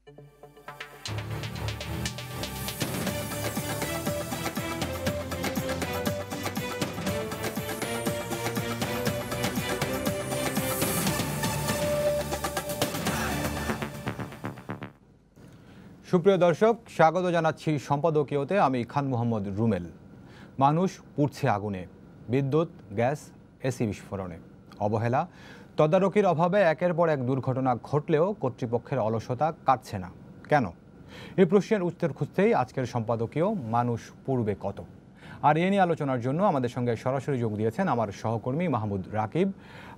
সুপ্রিয় দর্শক, স্বাগত জানাচ্ছি সম্পাদকীয়তে। আমি খান মোহাম্মদ রুমেল। মানুষ পুড়ছে আগুনে, বিদ্যুৎ, গ্যাস, এসি বিস্ফোরণে। অবহেলা, তদারকির অভাবে একের পর এক দুর্ঘটনা ঘটলেও কর্তৃপক্ষের অলসতা কাটছে না কেন? এই প্রশ্নের উত্তর খুঁজতেই আজকের সম্পাদকীয় মানুষ পুড়বে কত। আর এ নিয়ে আলোচনার জন্য আমাদের সঙ্গে সরাসরি যোগ দিয়েছেন আমার সহকর্মী মাহমুদ রাকিব।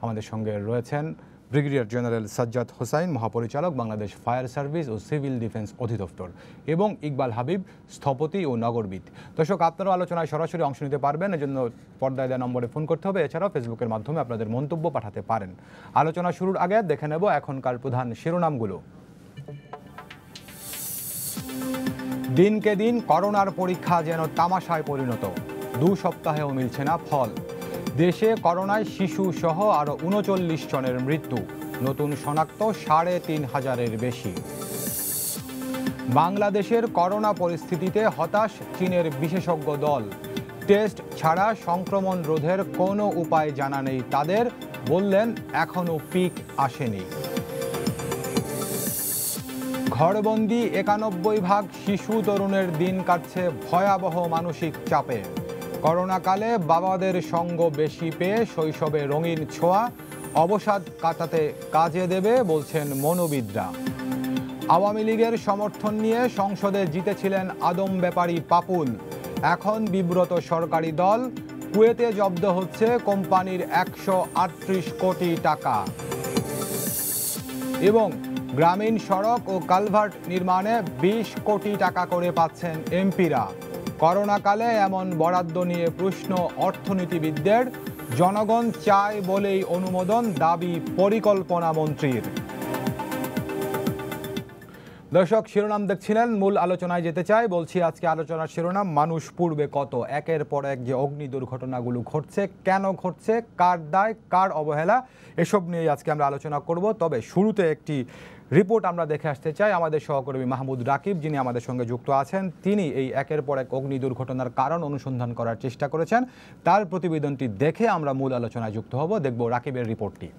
আমাদের সঙ্গে রয়েছেন ব্রিগেডিয়ার জেনারেল সাজ্জাদ হোসাইন, মহাপরিচালক, বাংলাদেশ ফায়ার সার্ভিস ও সিভিল ডিফেন্স অধিদপ্তর, এবং ইকবাল হাবিব, স্থপতি ও নগরবিদ। দর্শক, আপনারাও আলোচনায় সরাসরি অংশ নিতে পারবেন। এজন্য পর্দায় দেওয়া নম্বরে ফোন করতে হবে। এছাড়াও ফেসবুকের মাধ্যমে আপনাদের মন্তব্য পাঠাতে পারেন। আলোচনা শুরুর আগে দেখে নেব এখনকার প্রধান শিরোনামগুলো। দিনকে দিন করোনার পরীক্ষা যেন তামাশায় পরিণত, 2 সপ্তাহেও মিলছে না ফল। দেশে করোনায় শিশু সহ আরও 39 জনের মৃত্যু, নতুন শনাক্ত ৩,৫০০-এর বেশি। বাংলাদেশের করোনা পরিস্থিতিতে হতাশ চীনের বিশেষজ্ঞ দল, টেস্ট ছাড়া সংক্রমণ রোধের কোনো উপায় জানা নেই তাদের, বললেন এখনও পিক আসেনি। ঘরবন্দি 91% শিশু তরুণের দিন কাটছে ভয়াবহ মানসিক চাপে। করোনাকালে বাবাদের সঙ্গ বেশি পেয়ে শৈশবে রঙিন ছোঁয়া, অবসাদ কাটাতে কাজে দেবে বলছেন মনোবিদরা। আওয়ামী লীগের সমর্থন নিয়ে সংসদে জিতেছিলেন আদম ব্যাপারী পাপুল, এখন বিব্রত সরকারি দল। কুয়েতে জব্দ হচ্ছে কোম্পানির 138 কোটি টাকা। এবং গ্রামীণ সড়ক ও কালভার্ট নির্মাণে 20 কোটি টাকা করে পাচ্ছেন এমপিরা। করোনাকালে এমন বরাদ্দ নিয়ে প্রশ্ন অর্থনীতিবিদদের, জনগণ চায় বলেই অনুমোদন, দাবি পরিকল্পনা মন্ত্রীর। দর্শক, শিরোনাম দেখছিলেন, মূল আলোচনায় যেতে চাই। বলছি আজকে আলোচনার শিরোনাম মানুষ পুড়বে কত। একের পর এক যে অগ্নি দুর্ঘটনাগুলো ঘটছে, কেন ঘটছে, কার দায়, কার অবহেলা, এসব নিয়ে আজকে আমরা আলোচনা করব। তবে শুরুতে একটি রিপোর্ট আমরা দেখে আসতে চাই। আমাদের সহকর্মী মাহমুদ রাকিব, যিনি আমাদের সঙ্গে যুক্ত আছেন, তিনি এই একের পর এক অগ্নি দুর্ঘটনার কারণ অনুসন্ধান করার চেষ্টা করেছেন। তার প্রতিবেদনটি দেখে আমরা মূল আলোচনায় যুক্ত হব। দেখব রাকিবের রিপোর্টটি।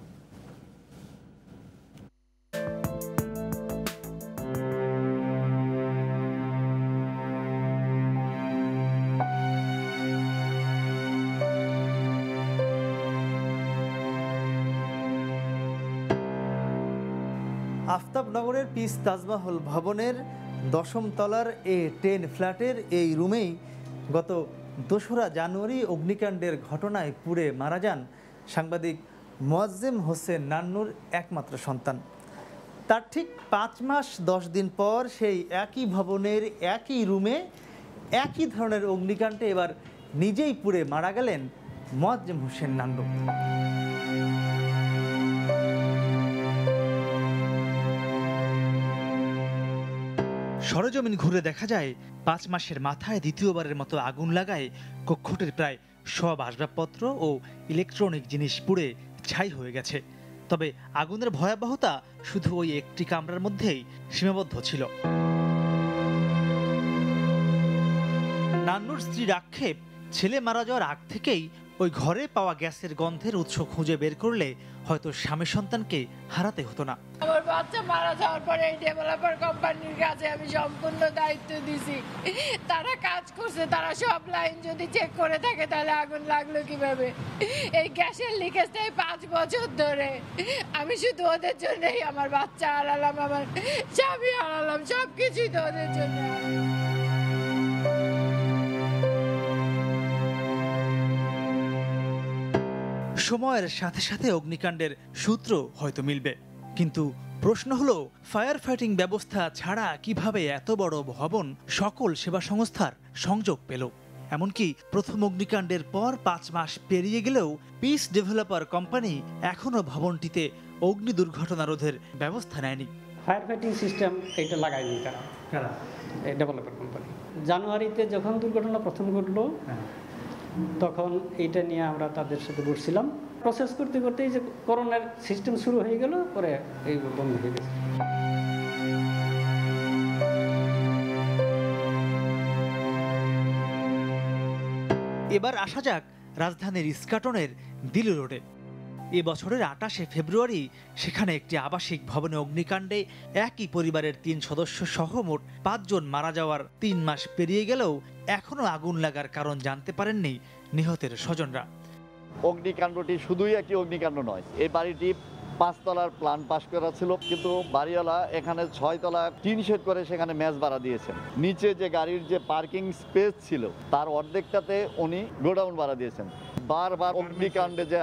আফতাবনগরের পিস তাজমহল ভবনের 10ম তলার A10 ফ্ল্যাটের এই রুমেই গত 2রা জানুয়ারি অগ্নিকাণ্ডের ঘটনায় পুড়ে মারা যান সাংবাদিক মোয়াজ্জেম হোসেন নান্নুর একমাত্র সন্তান। তার ঠিক 5 মাস 10 দিন পর সেই একই ভবনের একই রুমে একই ধরনের অগ্নিকাণ্ডে এবার নিজেই পুড়ে মারা গেলেন মোয়াজ্জেম হোসেন নান্নু। সরেজমিন ঘুরে দেখা যায় 5 মাসের মাথায় দ্বিতীয়বারের মতো আগুন লাগায় কক্ষটির প্রায় সব আসবাবপত্র ও ইলেকট্রনিক জিনিস পুড়ে ছাই হয়ে গেছে। তবে আগুনের ভয়াবহতা শুধু ওই একটি কামরার মধ্যেই সীমাবদ্ধ ছিল। নান্নুর স্ত্রীর আক্ষেপ, ছেলে মারা যাওয়ার আগ থেকেই ওই ঘরে পাওয়া গ্যাসের গন্ধের উৎস খুঁজে বের করলে হয়তো স্বামী সন্তানকে হারাতে হতো না। আমার বাচ্চা মারা যাওয়ার পরে এই ডেভেলপার কোম্পানির কাছে আমি সম্পূর্ণ দায়িত্ব দিছি। তারা কাজ করছে, তারা সব লাইন যদি চেক করে থাকে তাহলে আগুন লাগলো কিভাবে? এই গ্যাসের লিকেজটাই 5 বছর ধরে। আমি শুধু ওদের জন্যই আমার বাচ্চা হারালাম, আমার স্বামী হারালাম, সবকিছুই তো ওদের জন্য। সময়ের সাথে সাথে অগ্নিকাণ্ডের সূত্র হয়তো মিলবে, কিন্তু প্রশ্ন হলো ফায়ার ফাইটিং ব্যবস্থা ছাড়া কিভাবে এত বড় ভবন সকল সেবা সংস্থার সংযোগ পেল? এমনকি প্রথম অগ্নিকাণ্ডের পর 5 মাস পেরিয়ে গেলেও পিস ডেভেলপার কোম্পানি এখনো ভবনটিতে অগ্নি দুর্ঘটনা রোধের ব্যবস্থা নেয়নি। ফায়ার ফাইটিং সিস্টেম এটা লাগায়নি কারা ডেভেলপার কোম্পানি। জানুয়ারিতে যখন দুর্ঘটনা প্রথম ঘটলো তখন এইটা নিয়ে আমরা তাদের সাথে বসছিলাম। প্রসেস করতে করতে এই যে করোনার সিস্টেম শুরু হয়ে গেল, পরে এই বন্ধ হয়ে গেছে। এবার আসা যাক রাজধানীর ইস্কাটনের দিল্লি রোডে। এ বছরের 28শে ফেব্রুয়ারি সেখানে একটি আবাসিক ভবনে অগ্নিকাণ্ডে একই পরিবারের 3 সদস্য সহ মোট 5 জন মারা যাওয়ার 3 মাস পেরিয়ে গেলেও এখনও আগুন লাগার কারণ জানতে পারেননি নিহতের স্বজনরা। অগ্নিকাণ্ডটি শুধুই একটি অগ্নিকাণ্ড নয়, এই বাড়িটি 5 তলার প্ল্যান পাস করা ছিল, কিন্তু বাড়িওয়ালা এখানে 6 তলা টিন শেড করে সেখানে মেস ভাড়া দিয়েছেন। নিচে যে গাড়ির যে পার্কিং স্পেস ছিল তার অর্ধেকটাতে উনি গোডাউন ভাড়া দিয়েছেন। বারবার অগ্নিকাণ্ডে যে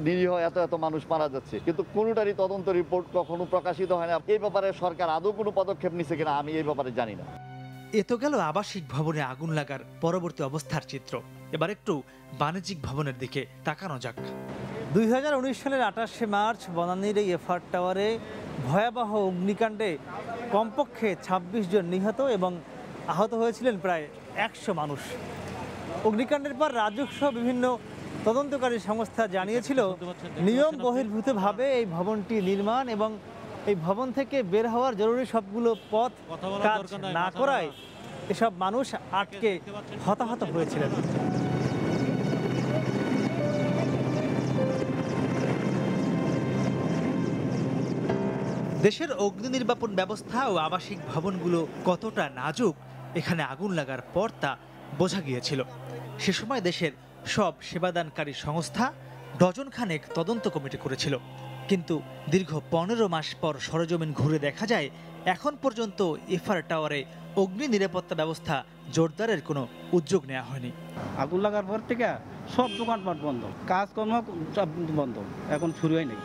নিরীহ এত মানুষ মারা যাচ্ছে, কিন্তু কোনোটারই তদন্ত রিপোর্ট কখনো প্রকাশিত হয় না। এই ব্যাপারে সরকার আদৌ কোনো পদক্ষেপ নিচ্ছে কিনা আমি এই ব্যাপারে জানি না। এ তো গেল আবাসিক ভবনে আগুন লাগার পরবর্তী অবস্থার চিত্র। এবার একটু বাণিজ্যিক ভবনের দিকে তাকানো যাক। 2019 সালের 28শে মার্চ বনানীর এই এফআর টাওয়ারে ভয়াবহ অগ্নিকাণ্ডে কমপক্ষে 26 জন নিহত এবং আহত হয়েছিলেন প্রায় 100 মানুষ। অগ্নিকাণ্ডের পর রাজস্ব বিভিন্ন তদন্তকারী সংস্থা জানিয়েছিল নিয়ম বহির্ভূতভাবে এই ভবনটি নির্মাণ এবং এই ভবন থেকে বের হওয়ার জরুরি সবগুলো পথ কাজ না করায় এসব মানুষ আটকে হতাহত হয়েছিলেন। দেশের অগ্নি নির্বাপন ব্যবস্থা ও আবাসিক ভবনগুলো কতটা নাজুক এখানে আগুন লাগার পর তা বোঝা গিয়েছিল। সে সময় দেশের সব সেবাদানকারী সংস্থা ডজন খানেক তদন্ত কমিটি করেছিল, কিন্তু দীর্ঘ 15 মাস পর সরেজমিন ঘুরে দেখা যায় এখন পর্যন্ত এফআর টাওয়ারে অগ্নি নিরাপত্তা ব্যবস্থা জোরদারের কোনো উদ্যোগ নেওয়া হয়নি। আগুন লাগার পর থেকে সব দোকানপাট বন্ধ, কাজকর্ম সব বন্ধ, এখন শুরু হয় নাই।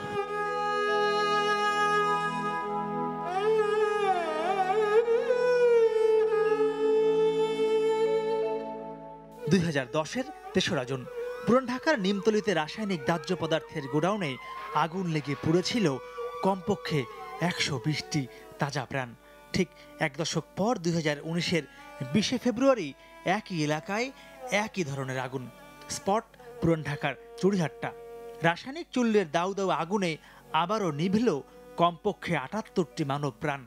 2010-এর 3রা জুন পুরান ঢাকার নিমতলীতে রাসায়নিক দাহ্য পদার্থের গোডাউনে আগুন লেগে পুড়েছিল কমপক্ষে 120টি তাজা প্রাণ। ঠিক 1 দশক পর 2019-এর 20শে ফেব্রুয়ারি একই এলাকায় একই ধরনের আগুন। স্পট পুরান ঢাকার চুড়িহাট্টা। রাসায়নিক চুল্লির দাউ দাউ আগুনে আবারও নিভল কমপক্ষে 78টি মানব প্রাণ।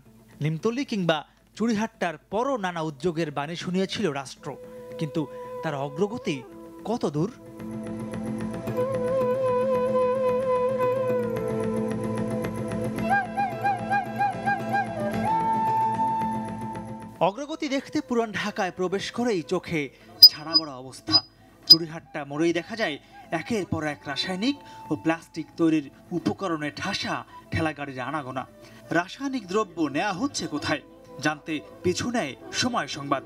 নিমতলী কিংবা চুড়িহাট্টার পরও নানা উদ্যোগের বাণী শুনিয়েছিল রাষ্ট্র, কিন্তু তার অগ্রগতি কত দূর? অগ্রগতি দেখতে পুরান ঢাকায় প্রবেশ করেই চোখে ছাড়া বড় অবস্থা। চুড়িহাট্টা মোড়েই দেখা যায় একের পর এক রাসায়নিক ও প্লাস্টিক তৈরির উপকরণে ঠাসা ঠেলাগাড়ির আনাগোনা। রাসায়নিক দ্রব্য নেওয়া হচ্ছে কোথায় জানতে পিছু নেয় সময় সংবাদ।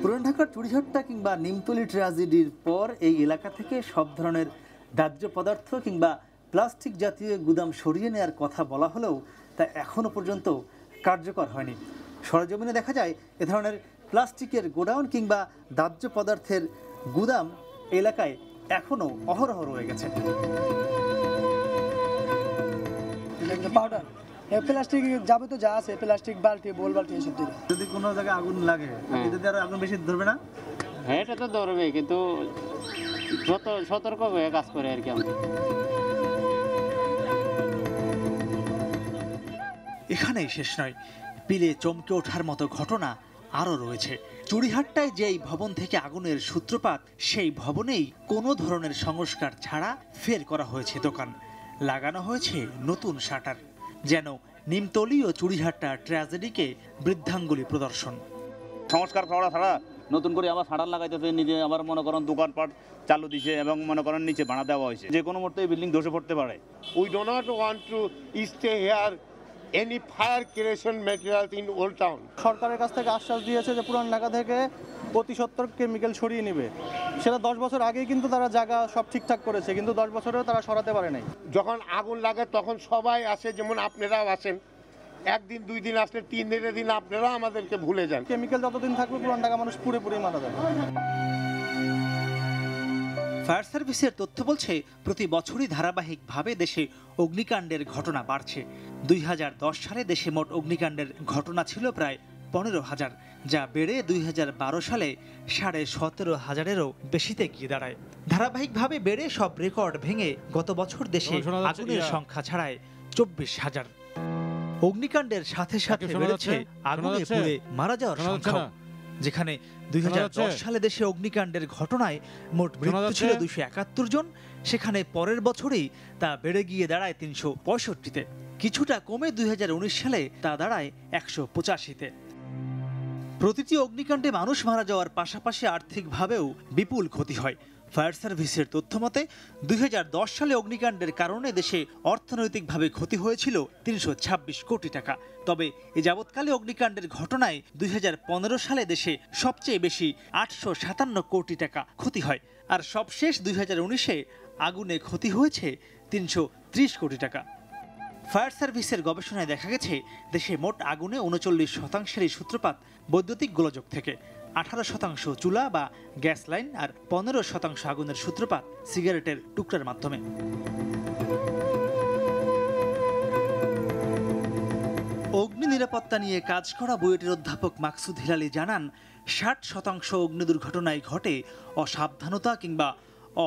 পুরান ঢাকার চুড়িহাট্টা কিংবা নিমতলী ট্র্যাজেডির পর এই এলাকা থেকে সব ধরনের দাহ্য পদার্থ কিংবা প্লাস্টিক জাতীয় গুদাম সরিয়ে নেওয়ার কথা বলা হলেও তা এখনও পর্যন্ত কার্যকর হয়নি। সরেজমিনে দেখা যায় এ ধরনের প্লাস্টিকের গোডাউন কিংবা দাহ্য পদার্থের গুদাম এলাকায় এখনও অহরহ রয়ে গেছে। পাউডার প্লাস্টিক যাবতীয় যা আছে, প্লাস্টিক বালতি, বোল বালতি, এসব দিলে যদি কোনো জায়গায় আগুন লাগে যদি আরো আগুন বেশি ধরবে না? হ্যাঁ, এটা তো ধরবে, কিন্তু যত সতর্ক হয়ে কাজ করে আর কি। এখানেই শেষ নয়, পিলে চমকে ওঠার মতো ঘটনা আরও রয়েছে। চুড়িহাট্টায় যেই ভবন থেকে আগুনের সূত্রপাত, সেই ভবনেই কোনো ধরনের সংস্কার ছাড়া ফের করা হয়েছে দোকান, লাগানো হয়েছে নতুন শাটার, যেন নিমতলী ও চুড়িহাট্টা ট্র্যাজেডিকে বৃদ্ধাঙ্গুলি প্রদর্শন। সংস্কার করা ছাড়া নতুন করে আবার শাটার লাগাইতেছে, নিজে আবার মনে করেন দোকানপাট চালু দিছে এবং মনে করেন নিচে ভাড়া দেওয়া হয়েছে। যে কোনো মুহূর্তে এই বিল্ডিং ধসে পড়তে পারে। We do not want to stay here any fire creation materials in Old Town. সরকারের কাছ থেকে আশ্বাস দিয়েছে যে পুরান ঢাকা থেকে অতি সত্বর কেমিক্যাল সরিয়ে নেবে। সেটা 10 বছর আগেই কিন্তু তারা জায়গা সব ঠিকঠাক করেছে, কিন্তু 10 বছরেও তারা সরাতে পারে নাই। যখন আগুন লাগে তখন সবাই আসে, যেমন আপনারাও আসেন। একদিন 2 দিন আসলে 3 দিনের দিন আপনারা আমাদেরকে ভুলে যান। কেমিক্যাল যতদিন থাকবে পুরান ঢাকা মানুষ পুরোপুরি মারা যাবে। ফায়ার সার্ভিসের তথ্য বলছে প্রতি বছরই ধারাবাহিকভাবে দেশে অগ্নিকাণ্ডের ঘটনা বাড়ছে। 2010 সালে দেশে মোট অগ্নিকাণ্ডের ঘটনা ছিল প্রায় 15,000, যা বেড়ে 2012 সালে 17,500-এরও বেশিতে গিয়ে দাঁড়ায়। ধারাবাহিকভাবে বেড়ে সব রেকর্ড ভেঙে গত বছর দেশে আগুনের সংখ্যা ছাড়ায় 24,000। অগ্নিকাণ্ডের সাথে সাথে বেড়েছে আগুনে পুড়ে মারা যাওয়ার সংখ্যা, যেখানে 2010 সালে দেশে অগ্নিকাণ্ডের ঘটনায় মোট মৃত্যু ছিল 271 জন, সেখানে পরের বছরেই তা বেড়ে গিয়ে দাঁড়ায় 365-তে। কিছুটা কমে 2019 সালে তা দাঁড়ায় 185-তে। প্রতিটি অগ্নিকাণ্ডে মানুষ মারা যাওয়ার পাশাপাশি আর্থিকভাবেও বিপুল ক্ষতি হয়। ফায়ার সার্ভিসের তথ্য মতে 2010 সালে অগ্নিকাণ্ডের কারণে দেশে অর্থনৈতিকভাবে ক্ষতি হয়েছিল 326 কোটি টাকা। তবে এ যাবৎকালে অগ্নিকাণ্ডের ঘটনায় 2015 সালে দেশে সবচেয়ে বেশি 857 কোটি টাকা ক্ষতি হয়, আর সবশেষ 2019-এ আগুনে ক্ষতি হয়েছে 330 কোটি টাকা। ফায়ার সার্ভিসের গবেষণায় দেখা গেছে দেশে মোট আগুনে 39%-এরই সূত্রপাত বৈদ্যুতিক গোলযোগ থেকে, 18% চুলা বা গ্যাস লাইন, আর 15% আগুনের সূত্রপাত সিগারেটের টুকরার মাধ্যমে। অগ্নি নিরাপত্তা নিয়ে কাজ করা বুয়েটের অধ্যাপক মাকসুদ হিলালি জানান, 60% অগ্নি দুর্ঘটনায় ঘটে অসাবধানতা কিংবা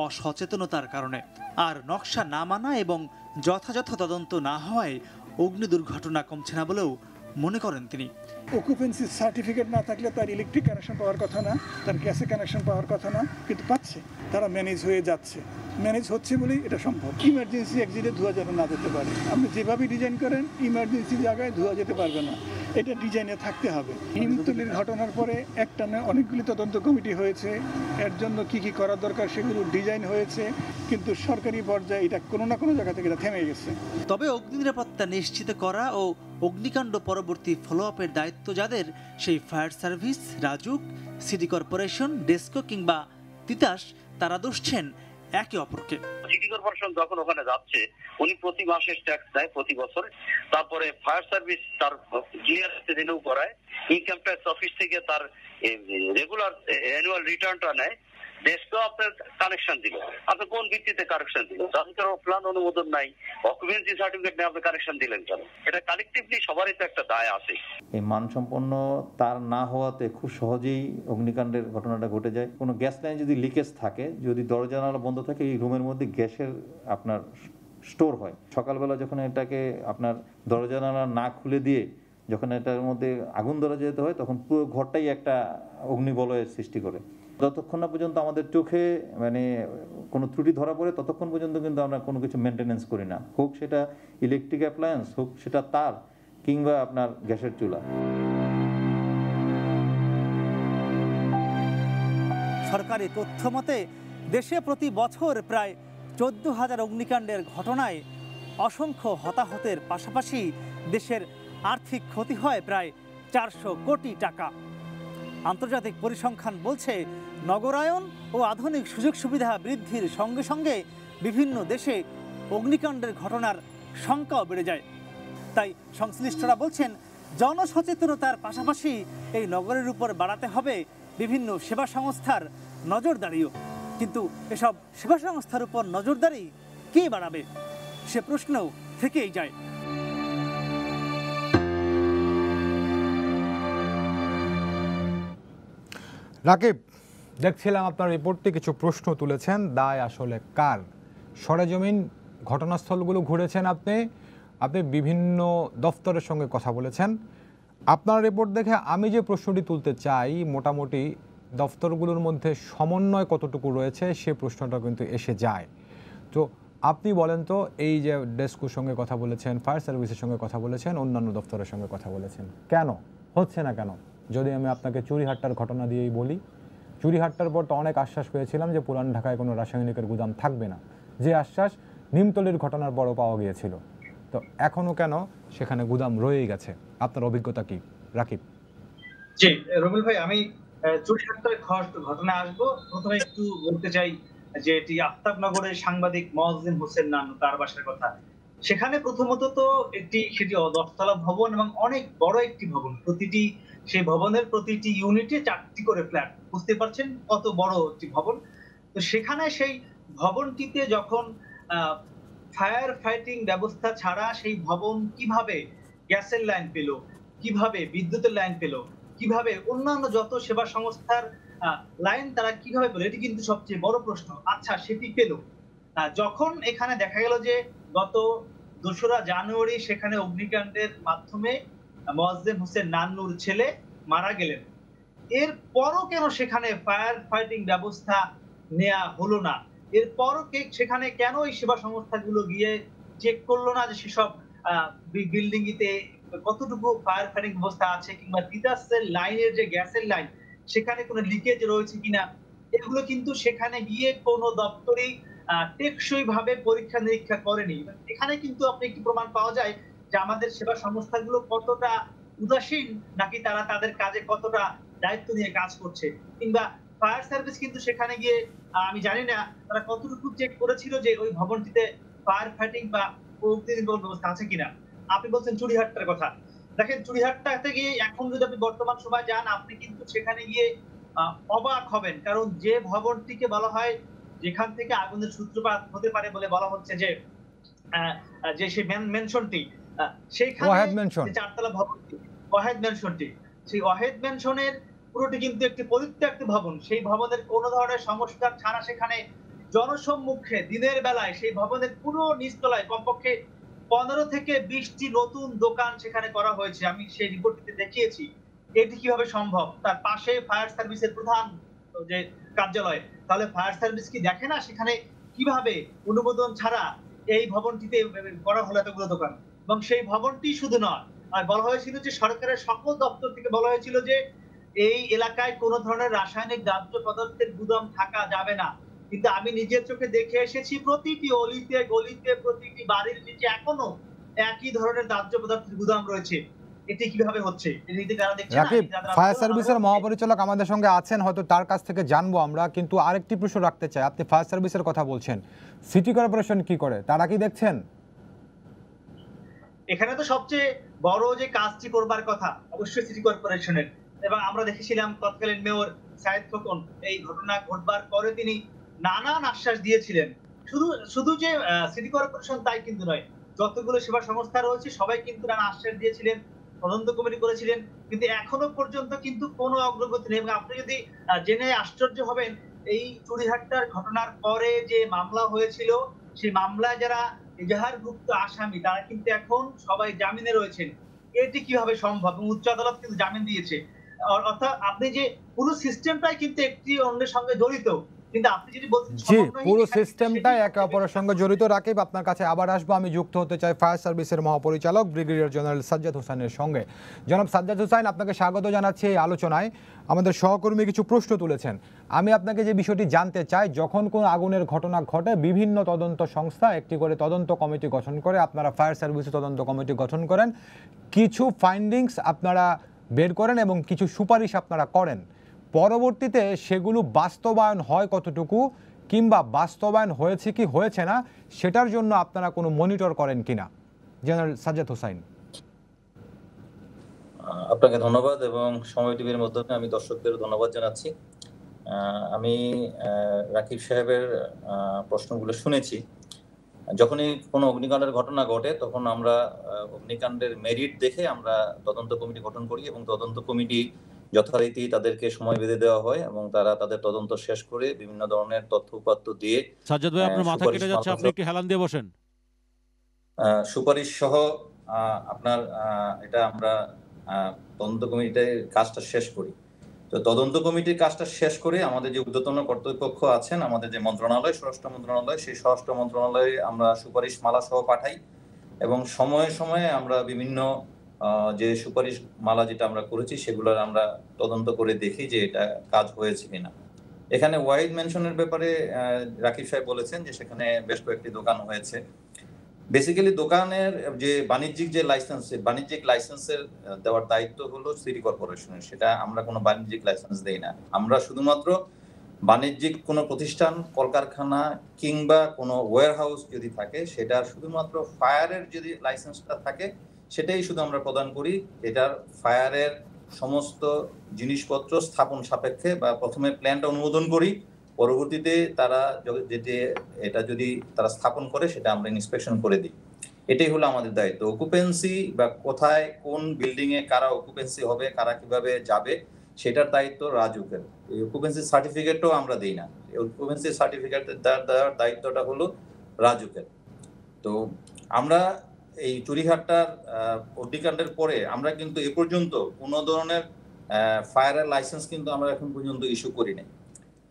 অসচেতনতার কারণে, আর নকশা না মানা এবং যথাযথ তদন্ত না হওয়ায় অগ্নি দুর্ঘটনা কমছে না বলেও মনে করেন তিনি। অকুপেন্সি সার্টিফিকেট না থাকলে তার ইলেকট্রিক কানেকশন পাওয়ার কথা না, তার গ্যাসে কানেকশন পাওয়ার কথা না, কিন্তু পাচ্ছে। তারা ম্যানেজ হয়ে যাচ্ছে, ম্যানেজ হচ্ছে বলেই এটা সম্ভব। ইমার্জেন্সি এক্সিটে ধোঁয়া যেন না যেতে পারে। আপনি যেভাবে ডিজাইন করেন ইমার্জেন্সি জায়গায় ধোঁয়া যেতে পারবে না, এটা ডিজাইনে থাকতে হবে। হিমতলির ঘটনার পরে একটানে অনেকগুলি তদন্ত কমিটি হয়েছে, এর জন্য কি কি করা দরকার সেগুলো ডিজাইন হয়েছে, কিন্তু সরকারি পর্যায়ে এটা কোনো না কোনো জায়গা থেকে এটা থেমে গেছে। তবে অগ্নি নিরাপত্তা নিশ্চিত করা ও অগ্নিকাণ্ড পরবর্তী ফলো আপের দায়িত্ব যাদের, সেই fire service, RAJUK, city corporation, DESCO কিংবা তিতাস, তারা দোষছেন একে অপরকে। সিটি কর্পোরেশন যখন ওখানে যাচ্ছে, উনি প্রতি মাসে ট্যাক্স দেয় প্রতি বছর, তারপরে ফায়ার সার্ভিস তার ক্লিয়ার রিনিউ করায়, ইনকাম ট্যাক্স অফিস থেকে তার রেগুলার অ্যানুয়াল রিটার্নটা নেয়, ডেস্কো আপনার কানেকশন দিল, আপনি কোন ভিত্তিতে কানেকশন দিল? আপনার প্ল্যান অনুমোদন নাই, অকুপেন্সি সার্টিফিকেট নেই, আপনি কানেকশন দিলেন কেন? এটা কালেকটিভলি সবারই তো একটা দায় আছে। এই মানসম্পন্ন তার না হওয়াতে খুব সহজেই অগ্নিকাণ্ডের ঘটনাটা ঘটে যায়। কোনো গ্যাস লাইন যদি লিকেজ থাকে, যদি দরজা জানালা বন্ধ থাকে, এই রুমের মধ্যে গ্যাসের আপনার স্টোর হয়। সকালবেলা যখন এটাকে আপনার দরজা জানালা না খুলে দিয়ে যখন এটার মধ্যে আগুন ধরা যেতে হয়, তখন পুরো ঘরটাই একটা অগ্নিবলয়ের সৃষ্টি করে। যতক্ষণ না পর্যন্ত আমাদের চোখে মানে কোনো ত্রুটি ধরা পড়ে, ততক্ষণ পর্যন্ত কিন্তু আমরা কোনো কিছু মেনটেনেন্স করি না, হোক সেটা ইলেকট্রিক অ্যাপ্লায়েন্স, হোক সেটা তার, কিংবা আপনার গ্যাসের চুলা। সরকারি তথ্য মতে দেশে প্রতি বছর প্রায় 14,000 অগ্নিকাণ্ডের ঘটনায় অসংখ্য হতাহতের পাশাপাশি দেশের আর্থিক ক্ষতি হয় প্রায় 400 কোটি টাকা। আন্তর্জাতিক পরিসংখ্যান বলছে, নগরায়ন ও আধুনিক সুযোগ সুবিধা বৃদ্ধির সঙ্গে সঙ্গে বিভিন্ন দেশে অগ্নিকাণ্ডের ঘটনার সংখ্যাও বেড়ে যায়। তাই সংশ্লিষ্টরা বলছেন, জনসচেতনতার পাশাপাশি এই নগরের উপর বাড়াতে হবে বিভিন্ন সেবা সংস্থার নজরদারিও। কিন্তু এসব সেবা সংস্থার উপর নজরদারি কে বাড়াবে, সে প্রশ্নও থেকেই যায়। রাকিব, দেখছিলাম আপনার রিপোর্টটি কিছু প্রশ্ন তুলেছেন, দায় আসলে কার? সরেজমিন ঘটনাস্থলগুলো ঘুরেছেন আপনি বিভিন্ন দফতরের সঙ্গে কথা বলেছেন। আপনার রিপোর্ট দেখে আমি যে প্রশ্নটি তুলতে চাই, মোটামুটি দফতরগুলোর মধ্যে সমন্বয় কতটুকু রয়েছে সে প্রশ্নটা কিন্তু এসে যায়। তো আপনি বলেন তো, এই যে ডেস্কোর সঙ্গে কথা বলেছেন, ফায়ার সার্ভিসের সঙ্গে কথা বলেছেন, অন্যান্য দফতরের সঙ্গে কথা বলেছেন, কেন হচ্ছে না কেন? যদি আমি আপনাকে চুরিহাট্টার ঘটনা দিয়েই বলি, চুরিহাট্টার পর তো অনেক আশ্বাস পেয়েছিলাম যে পুরান ঢাকায় কোনো রাসায়নিকের গুদাম থাকবে না, যে আশ্বাস নিমতলির ঘটনার পরও পাওয়া গিয়েছিল। তো এখনও কেন সেখানে গুদাম রয়েই গেছে? আপনার অভিজ্ঞতা কি রাকিব? জি রুবেল ভাই, আমি চুরিহাট্টার ঘটনা আসবো। প্রথমে একটু বলতে চাই যে এটি আফতাবনগরের সাংবাদিক মওয়াজ্জেম হোসেন নানু, তার বাসার কথা। সেখানে প্রথমত তো সেটি 10তলা ভবন এবং অনেক বড় একটি ভবন, সেই ভবনের প্রতিটি ইউনিটে 4টি করে ফ্ল্যাট। বুঝতে পারছেন কত বড় একটি ভবন। তো সেখানে সেই ভবনটিতে যখন ফায়ার ফাইটিং ব্যবস্থা ছাড়া সেই ভবন কিভাবে গ্যাসের লাইন পেল, কিভাবে বিদ্যুতের লাইন পেল, কিভাবে অন্যান্য যত সেবা সংস্থার লাইন তারা কিভাবে পেল, এটি কিন্তু সবচেয়ে বড় প্রশ্ন। আচ্ছা, সেটি পেল যখন এখানে দেখা গেল যে গত 2রা জানুয়ারি সেখানে অগ্নিকাণ্ডের মাধ্যমে মোয়াজ্জেম হোসেন নান্নুর ছেলে মারা গেলেন। এর পরও কেন সেখানে ফায়ার ফাইটিং ব্যবস্থা নেওয়া হলো না? এরপরও সেখানে কেন এই সেবা সংস্থাগুলো গিয়ে চেক করলো না যে সেসব বিল্ডিং তে কতটুকু ফায়ার ফাইটিং ব্যবস্থা আছে, কিংবা তিতাসের লাইনের যে গ্যাসের লাইন সেখানে কোনো লিকেজ রয়েছে কিনা? এগুলো কিন্তু সেখানে গিয়ে কোনো দপ্তরই টেকসই ভাবে পরীক্ষা নিরীক্ষা করেনি। এখানে কিন্তু আপনি একটি প্রমাণ পাওয়া যায় যে আমাদের সেবা সংস্থাগুলো কতটা উদাসীন, নাকি তারা তাদের কাজে কতটা দায়িত্ব নিয়ে কাজ করছে। কিংবা ফায়ার সার্ভিস কিন্তু সেখানে গিয়ে আমি জানি না তারা কতটুকু চেক করেছিল যে ওই ভবনটিতে ফায়ার ফাইটিং বা অগ্নিনির্বাপক ব্যবস্থা আছে কিনা। আপনি বলছেন চুড়িহাট্টার কথা, দেখেন চুড়িহাট্টাতে গিয়ে এখন যদি আপনি বর্তমান সময় যান, আপনি কিন্তু সেখানে গিয়ে অবাক হবেন। কারণ যে ভবনটিকে বলা হয় যেখান থেকে আগুনের সূত্রপাত হতে পারে বলে বলা হচ্ছে যে সেই মেনশনটি, সেইখানে চারতলা ভবনটি ওয়াহেদ মেনশনটি, সেই ওয়াহেদ মেনশনের পুরোটি কিন্তু একটি পরিত্যক্ত ভবন। সেই ভবনের কোন ধরনের সংস্কার ছাড়া সেখানে জনসম্মুখে দিনের বেলায় সেই ভবনের পুরো নিচতলায় কমপক্ষে 15 থেকে 20টি নতুন দোকান সেখানে করা হয়েছে। আমি সেই রিপোর্টটিতে দেখিয়েছি। এটি কিভাবে সম্ভব? তার পাশে ফায়ার সার্ভিসের প্রধান যে কার্যালয়, তাহলে ফায়ার সার্ভিস কি দেখে না সেখানে কিভাবে অনুমোদন ছাড়া এই ভবনটিতে করা হলো এতগুলো দোকান? এবং সেই ভবনটি শুধু নয়, আর বলা হয়েছিল যে সরকারের সকল দপ্তর থেকে বলা হয়েছিল যে এই এলাকায় কোন ধরনের রাসায়নিক দাহ্য পদার্থের গুদাম থাকা যাবে না। কিন্তু আমি নিজের চোখে দেখে এসেছি প্রতিটি অলিতে গলিতে প্রতিটি বাড়ির নিচে এখনো একই ধরনের দাহ্য পদার্থের গুদাম রয়েছে। এটি কিভাবে হচ্ছে? রাকিব, ফায়ার সার্ভিসের মহাপরিচালক আমাদের সঙ্গে আছেন, হয়তো তার কাছ থেকে জানবো আমরা। কিন্তু আরেকটি প্রশ্ন রাখতে চাই, আপনি ফায়ার সার্ভিসের কথা বলছেন, সিটি কর্পোরেশন কি করে? তারা কি দেখছেন? এখানে তো সবচেয়ে বড় যে কাজটি করবার কথা অবশ্যই সিটি কর্পোরেশনের, এবং আমরা দেখেছিলাম তৎকালীন মেয়র সায়েদ খোকন এই ঘটনা ঘটবার পরে তিনি নানান আশ্বাস দিয়েছিলেন। শুধু যে সিটি কর্পোরেশন তাই কিন্তু নয়, যতগুলো সেবা সংস্থা রয়েছে সবাই কিন্তু নানা আশ্বাস দিয়েছিলেন, তদন্ত কমিটি করেছিলেন, কিন্তু এখনো পর্যন্ত কিন্তু কোনো অগ্রগতি নেই। এবং আপনি যদি জেনে আশ্চর্য হবেন, এই চুড়িহাট্টার ঘটনার পরে যে মামলা হয়েছিল, সেই মামলায় যারা এজাহারভুক্ত আসামি তারা কিন্তু এখন সবাই জামিনে রয়েছেন। এটি কিভাবে সম্ভব? উচ্চ আদালত কিন্তু জামিন দিয়েছে। অর্থাৎ আপনি যে পুরো সিস্টেমটাই কিন্তু একটি অন্যের সঙ্গে জড়িত, কিন্তু আপনি যদি বলছেন জি পুরো সিস্টেমটাই একে অপরের সঙ্গে জড়িত। রাকিব, আপনার কাছে আবার আসবো। আমি যুক্ত হতে চাই ফায়ার সার্ভিসের মহাপরিচালক ব্রিগেডিয়ার জেনারেল সাজ্জাদ হোসেনের সঙ্গে। জনাব সাজ্জাদ হোসেন, আপনাকে স্বাগত জানাচ্ছি এই আলোচনায়। আমাদের সহকর্মী কিছু প্রশ্ন তুলেছেন, আমি আপনাকে যে বিষয়টি জানতে চাই, যখন কোনো আগুনের ঘটনা ঘটে বিভিন্ন তদন্ত সংস্থা একটি করে তদন্ত কমিটি গঠন করে, আপনারা ফায়ার সার্ভিসে তদন্ত কমিটি গঠন করেন, কিছু ফাইন্ডিংস আপনারা বের করেন এবং কিছু সুপারিশ আপনারা করেন, পরবর্তীতে সেগুলো বাস্তবায়ন হয় কতটুকু, কিংবা বাস্তবায়ন হয়েছে কি হয়েছে না সেটার জন্য আপনারা কোনো মনিটর করেন কিনা? জেনারেল সাজ্জাদ হোসেন। আপনাকে ধন্যবাদ এবং সময় টিভির মাধ্যমে আমি দর্শকদের ধন্যবাদ জানাচ্ছি। আমি রাকিব সাহেবের প্রশ্নগুলো শুনেছি। যখনই কোনো অগ্নিকাণ্ডের ঘটনা ঘটে তখন আমরা অগ্নিকাণ্ডের মেরিট দেখে আমরা তদন্ত কমিটি গঠন করি এবং তদন্ত কমিটি যথারীতি তাদেরকে সময় বেঁধে দেওয়া হয় এবং তারা তাদের তদন্ত শেষ করে বিভিন্ন ধরনের তথ্য উপাত্ত দিয়ে সাজ্জাদ ভাই আপনার মাথা কেটে যাচ্ছে, আপনি একটু হেলান দিয়ে বসেন। সুপারিশ সহ আপনার এটা আমরা তদন্ত কমিটির কাজটা শেষ করি। তো তদন্ত কমিটির কাজটা শেষ করে আমাদের যে ঊর্ধ্বতন কর্তৃপক্ষ আছেন, আমাদের যে মন্ত্রণালয়, স্বরাষ্ট্র মন্ত্রণালয়, সেই স্বরাষ্ট্র মন্ত্রণালয়ে আমরা সুপারিশ মালা সহ পাঠাই এবং সময়ে সময়ে আমরা বিভিন্ন যে সুপারিশ মালা যেটা আমরা করেছি সেগুলোর আমরা তদন্ত করে দেখি যে এটা কাজ হয়েছে কিনা। এখানে ওয়াহিদ মেনশনের ব্যাপারে রাকিব সাহেব বলেছেন যে সেখানে বেশ কয়েকটি দোকান হয়েছে। বেসিক্যালি দোকানের যে বাণিজ্যিক লাইসেন্সের দেওয়ার দায়িত্ব হলো সিটি কর্পোরেশনের, সেটা আমরা কোনো বাণিজ্যিক লাইসেন্স দেই না। আমরা শুধুমাত্র বাণিজ্যিক কোনো প্রতিষ্ঠান, কলকারখানা কিংবা কোনো ওয়্যারহাউস যদি থাকে সেটার শুধুমাত্র ফায়ারের যদি লাইসেন্সটা থাকে সেটাই শুধু আমরা প্রদান করি। এটার ফায়ারের সমস্ত জিনিসপত্র স্থাপন সাপেক্ষে বা প্রথমে প্ল্যানটা অনুমোদন করি, পরবর্তীতে তারা এটা যদি তারা স্থাপন করে সেটা আমরা ইন্সপেকশন করে দিই। এটাই হলো আমাদের দায়িত্ব। অকুপেন্সি বা কোথায় কোন বিল্ডিং এ কারা অকুপেন্সি হবে, কারা কিভাবে যাবে, সেটার দায়িত্ব রাজুকের। এই অকুপেন্সি সার্টিফিকেটও আমরা দিই না, অকুপেন্সি সার্টিফিকেট দেওয়ার দায়িত্বটা হলো রাজুকের। তো আমরা এই চুরিহাটটার অগ্নিকাণ্ডের পরে আমরা কিন্তু এ পর্যন্ত কোনো ধরনের ফায়ারের লাইসেন্স কিন্তু আমরা এখন পর্যন্ত ইস্যু করি নাই,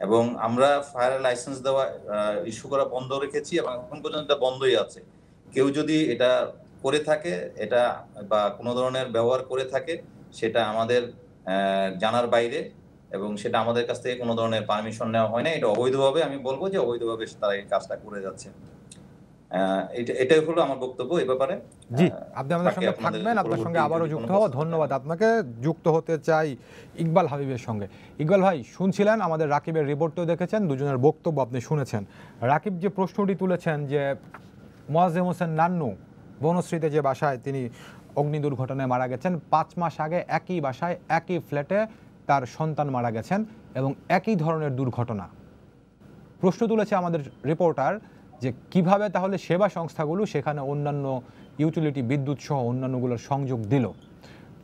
এবং আমরা ফায়ারের লাইসেন্স দেওয়া ইস্যু করা বন্ধ রেখেছি এবং এখন পর্যন্ত এটা বন্ধই আছে। কেউ যদি এটা করে থাকে, এটা বা কোনো ধরনের ব্যবহার করে থাকে, সেটা আমাদের জানার বাইরে এবং সেটা আমাদের কাছ থেকে কোনো ধরনের পারমিশন নেওয়া হয় না। এটা অবৈধভাবে, আমি বলবো যে অবৈধভাবে তারা এই কাজটা করে যাচ্ছে। এটাই হলো আমার বক্তব্য এই ব্যাপারে। জি, আপনি আমাদের সঙ্গে থাকবেন, আপনার সঙ্গে আবারও যুক্ত হব। ধন্যবাদ আপনাকে। যুক্ত হতে চাই ইকবাল হাবিবের সঙ্গে। ইকবাল ভাই, শুনছিলেন আমাদের রাকিবের রিপোর্টও দেখেছেন, দুজনের বক্তব্য আপনি শুনেছেন। রাকিব যে প্রশ্নটি তুলেছেন যে মোয়াজ্জেম হোসেন নান্নু বনশ্রীতে যে বাসায় তিনি অগ্নি দুর্ঘটনায় মারা গেছেন, 5 মাস আগে একই বাসায় একই ফ্ল্যাটে তার সন্তান মারা গেছেন এবং একই ধরনের দুর্ঘটনা। প্রশ্ন তুলেছে আমাদের রিপোর্টার যে কিভাবে তাহলে সেবা সংস্থাগুলো সেখানে অন্যান্য ইউটিলিটি, বিদ্যুৎ সহ অন্যান্যগুলোর সংযোগ দিল।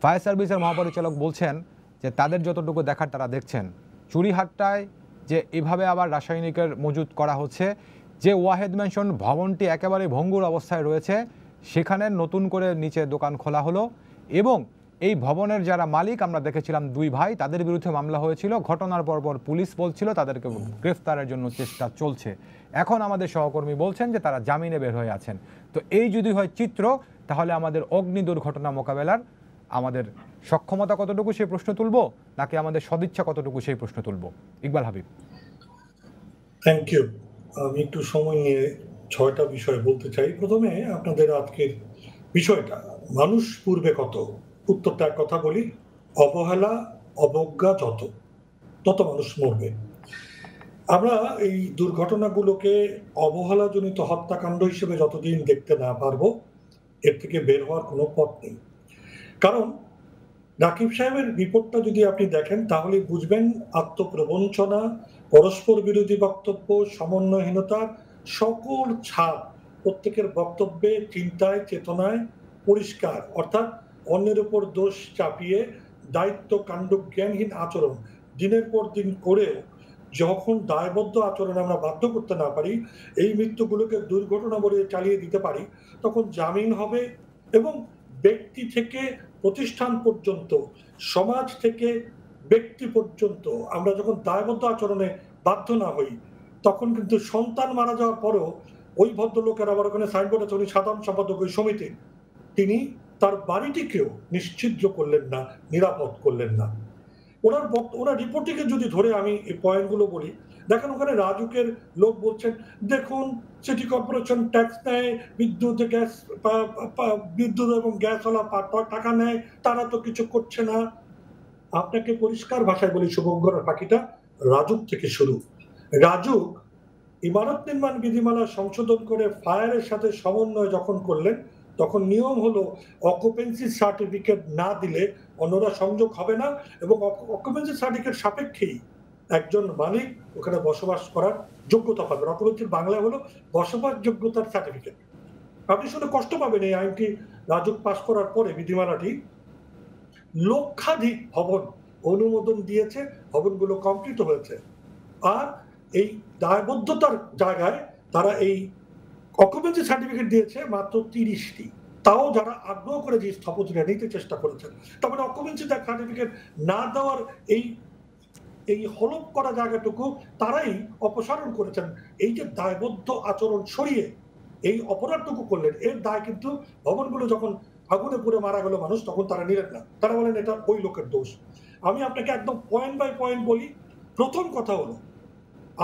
ফায়ার সার্ভিসের মহাপরিচালক বলছেন যে তাদের যতটুকু দেখার তারা দেখছেন। চুরিহাট্টায় যে এভাবে আবার রাসায়নিকের মজুত করা হচ্ছে, যে ওয়াহেদ ম্যানশন ভবনটি একেবারে ভঙ্গুর অবস্থায় রয়েছে, সেখানে নতুন করে নিচে দোকান খোলা হলো এবং এই ভবনের যারা মালিক আমরা দেখেছিলাম 2 ভাই, তাদের বিরুদ্ধে মামলা হয়েছিল। ঘটনার পরপর পুলিশ বলছিল তাদেরকে গ্রেফতারের জন্য চেষ্টা চলছে। এখন আমাদের সহকর্মী বলছেন যে তারা জামিনে বের হয়ে আছেন। তো এই যদি হয় চিত্র, তাহলে আমাদের অগ্নি দুর্ঘটনা মোকাবেলার আমাদের সক্ষমতা কতটুকু সেই প্রশ্ন তুলব, নাকি আমাদের সদিচ্ছা কতটুকু সেই প্রশ্ন তুলব? ইকবাল হাবিব। Thank you. আমি একটু সময় নিয়ে 6টা বিষয় বলতে চাই। প্রথমে আপনাদের আজকের বিষয়টা, মানুষ পূর্বে কত, উত্তরটা এক কথা বলি, অবহেলা অবজ্ঞা তত মানুষ মরবে। আমরা এই দুর্ঘটনাগুলোকে অবহেলাজনিত হত্যাকাণ্ড হিসেবে যতদিন দেখতে না পারবো, এর থেকে বের হওয়ার কোনো পথ নেই। কারণ রাকিব সাহেবের রিপোর্টটা যদি আপনি দেখেন তাহলে বুঝবেন আত্মপ্রবঞ্চনা, পরস্পর বিরোধী বক্তব্য, সমন্বয়হীনতার সকল ছাপ প্রত্যেকের বক্তব্যে, চিন্তায়, চেতনায় পরিষ্কার। অর্থাৎ অন্যের উপর দোষ চাপিয়ে দায়িত্ব কাণ্ড জ্ঞানহীন আচরণ দিনের পর দিন করেও যখন দায়বদ্ধ আচরণ আমরা বাধ্য করতে না পারি, এই মৃত্যুগুলোকে দুর্ঘটনা বলে চালিয়ে দিতে পারি, তখন জামিন হবে এবং ব্যক্তি থেকে প্রতিষ্ঠান পর্যন্ত, সমাজ থেকে ব্যক্তি পর্যন্ত আমরা যখন দায়বদ্ধ আচরণে বাধ্য না হই, তখন কিন্তু সন্তান মারা যাওয়ার পরেও ওই ভদ্রলোকের আবার ওখানে সাইনবোর্ড আছে, উনি সাধারণ সম্পাদক ওই সমিতির, তিনি তার বাড়িটিকেও নিশ্চিদ্র করলেন না, নিরাপদ করলেন না। ওনার রিপোর্টটিকে যদি ধরে আমি এই পয়েন্টগুলো বলি, দেখেন ওখানে রাজুকের লোক বলছেন দেখুন সিটি কর্পোরেশন ট্যাক্স নেয়, বিদ্যুৎ এবং গ্যাসওয়ালা টাকা নেয়, তারা তো কিছু করছে না। আপনাকে পরিষ্কার ভাষায় বলি শুভঙ্কর, বাকিটা রাজুক থেকে শুরু। রাজুক ইমারত নির্মাণ বিধিমালা সংশোধন করে ফায়ারের সাথে সমন্বয় যখন করলেন, তখন নিয়ম হলো অকুপেন্সি সার্টিফিকেট না দিলে অন্যরা সংযোগ হবে না, এবং অকুপেন্সি সার্টিফিকেট সাপেক্ষেই একজন মালিক ওখানে বসবাস করার যোগ্যতা পাবেন। অকুপেন্সির বাংলা হলো বসবাস যোগ্যতার সার্টিফিকেট। আপনি শুনে কষ্ট পাবেন, এই আইনটি রাজুক পাস করার পরে বিধিমালাটি লক্ষাধিক ভবন অনুমোদন দিয়েছে, ভবনগুলো কমপ্লিট হয়েছে। আর এই দায়বদ্ধতার জায়গায় তারা এই অকুপেন্সি সার্টিফিকেট দিয়েছে মাত্র 30টি, তাও যারা আগ্রহ করে যে স্থপতিরা নিতে চেষ্টা করেছেন। তারপরে অকুপেন্সি সার্টিফিকেট না দেওয়ার এই হলপ করা জায়গাটুকু তারাই অপসারণ করেছেন। এই যে দায়বদ্ধ আচরণ সরিয়ে এই অপরাধটুকু করলেন, এর দায় কিন্তু ভবনগুলো যখন আগুনে পুড়ে মারা গেল মানুষ, তখন তারা নিলেন না, তারা বলেন এটা ওই লোকের দোষ। আমি আপনাকে একদম পয়েন্ট বাই পয়েন্ট বলি। প্রথম কথা হলো,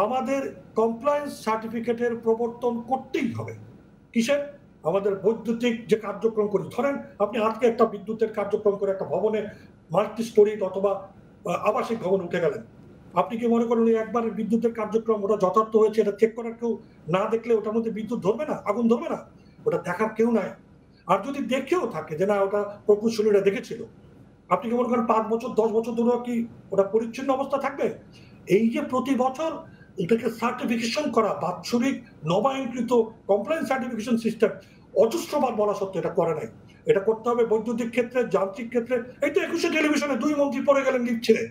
আমাদের কমপ্লায়েন্স সার্টিফিকেটের প্রবর্তন করতেই হবে। কিসের? আমাদের বৈদ্যুতিক যে কার্যক্রম করি, ধরেন আপনি আজকে একটা বিদ্যুতের কার্যক্রম করে একটা ভবনে মাল্টি স্টোরি অথবা আবাসিক ভবন উঠে গেলেন, আপনি কি মনে করেন একবার বিদ্যুতের কার্যক্রম ওটা যথার্থ হয়েছে এটা চেক করার কেউ না দেখলে ওটার মধ্যে বিদ্যুৎ ধরবে না, আগুন ধরবে না? ওটা দেখার কেউ নাই। আর যদি দেখেও থাকে যে না ওটা প্রকৌশলীরা দেখেছিল, আপনি কি মনে করেন 5 বছর 10 বছর ধরে কি ওটা পরিচ্ছন্ন অবস্থা থাকবে? এই যে প্রতি বছর এটাকে সার্টিফিকেশন করা, বাৎসরিক নবায়নকৃত কমপ্লায়েন্স সার্টিফিকেশন সিস্টেম অজস্রবার বলা সত্ত্বেও এটা করে নাই। এটা করতে হবে বৈদ্যুতিক ক্ষেত্রে, যান্ত্রিক ক্ষেত্রে। এই তো 21শে টেলিভিশনে 2 মন্ত্রী পড়ে গেলেন লিফট ছেড়ে।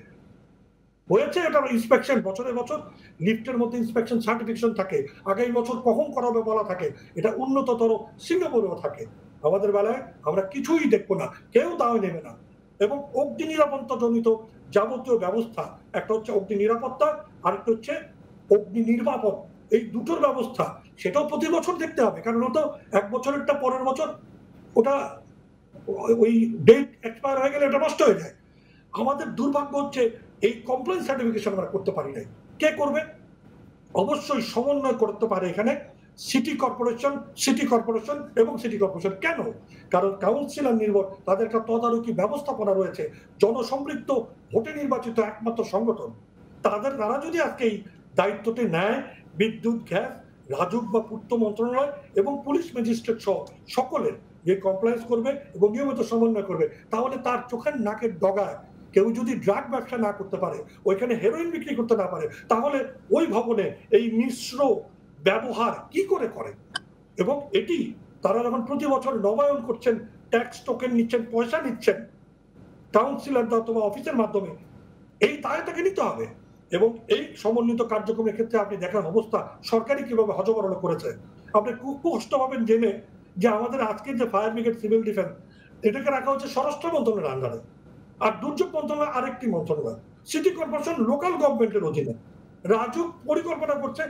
হয়েছে এটা ইন্সপেকশন, বছরের বছর লিফটের মধ্যে ইন্সপেকশন সার্টিফিকেশন থাকে, আগামী বছর কখন করাবে বলা থাকে। এটা উন্নততর সিঙ্গাপুরেও থাকে। আমাদের বেলায় আমরা কিছুই দেখবো না, কেউ দায় নেবে না। এবং অগ্নি নিরাপত্তা জনিত যাবতীয় ব্যবস্থা, একটা হচ্ছে অগ্নি নিরাপত্তা, আরেকটা হচ্ছে অগ্নি নির্বাপন, এই দুটোর ব্যবস্থা সেটাও প্রতি বছর দেখতে হবে, কারণ ওটা এক বছরেরটা পরের বছর ওটা ওই ডেট এক্সপায়ার হয়ে গেলে এটা নষ্ট হয়ে যায়। আমাদের দুর্ভাগ্য হচ্ছে এই কমপ্লেন্স সার্টিফিকেশন আমরা করতে পারি নাই। কে করবে? অবশ্যই সমন্বয় করতে পারে এখানে সিটি কর্পোরেশন এবং সিটি কর্পোরেশন। কেন? কারণ কাউন্সিলর নির্ভর, তাদের একটা তদারকি ব্যবস্থাপনা রয়েছে, জনসম্পৃক্ত ভোটে নির্বাচিত একমাত্র সংগঠন। তারা যদি আজকে এই দায়িত্বটি নেয়, বিদ্যুৎ, গ্যাস, রাজুক বা পূর্ত মন্ত্রণালয় এবং পুলিশ ম্যাজিস্ট্রেট সহ সকলের যে কমপ্লায়েন্স করবে এবং নিয়মিত সমন্বয় করবে, তাহলে তার চোখের নাকের ডগায় কেউ যদি ড্রাগ ব্যবসা না করতে পারে, ওইখানে হেরোইন বিক্রি করতে না পারে, তাহলে ওই ভবনে এই মিশ্র ব্যবহার কি করে করে? এবং এটি তারা যখন প্রতি বছর নবায়ন করছেন, ট্যাক্স টোকেন নিচ্ছেন, পয়সা নিচ্ছেন কাউন্সিলর অথবা অফিসের মাধ্যমে, এই দায় তাকে নিতে হবে। এবং এই সমন্বিত কার্যক্রমের ক্ষেত্রে আপনি দেখেন অবস্থা সরকারি কিভাবে হযবরল করেছে। আপনি খুব কষ্ট পাবেন জেনে যে আমাদের আজকের যে ফায়ার ব্রিগেড, সিভিল ডিফেন্স, এটাকে রাখা হচ্ছে স্বরাষ্ট্র মন্ত্রণালয়ের আন্ডারে, আর দুর্যোগ মন্ত্রণালয় আরেকটি মন্ত্রণালয়, সিটি কর্পোরেশন লোকাল গভর্নমেন্টের অধীনে, রাজুক পরিকল্পনা করছে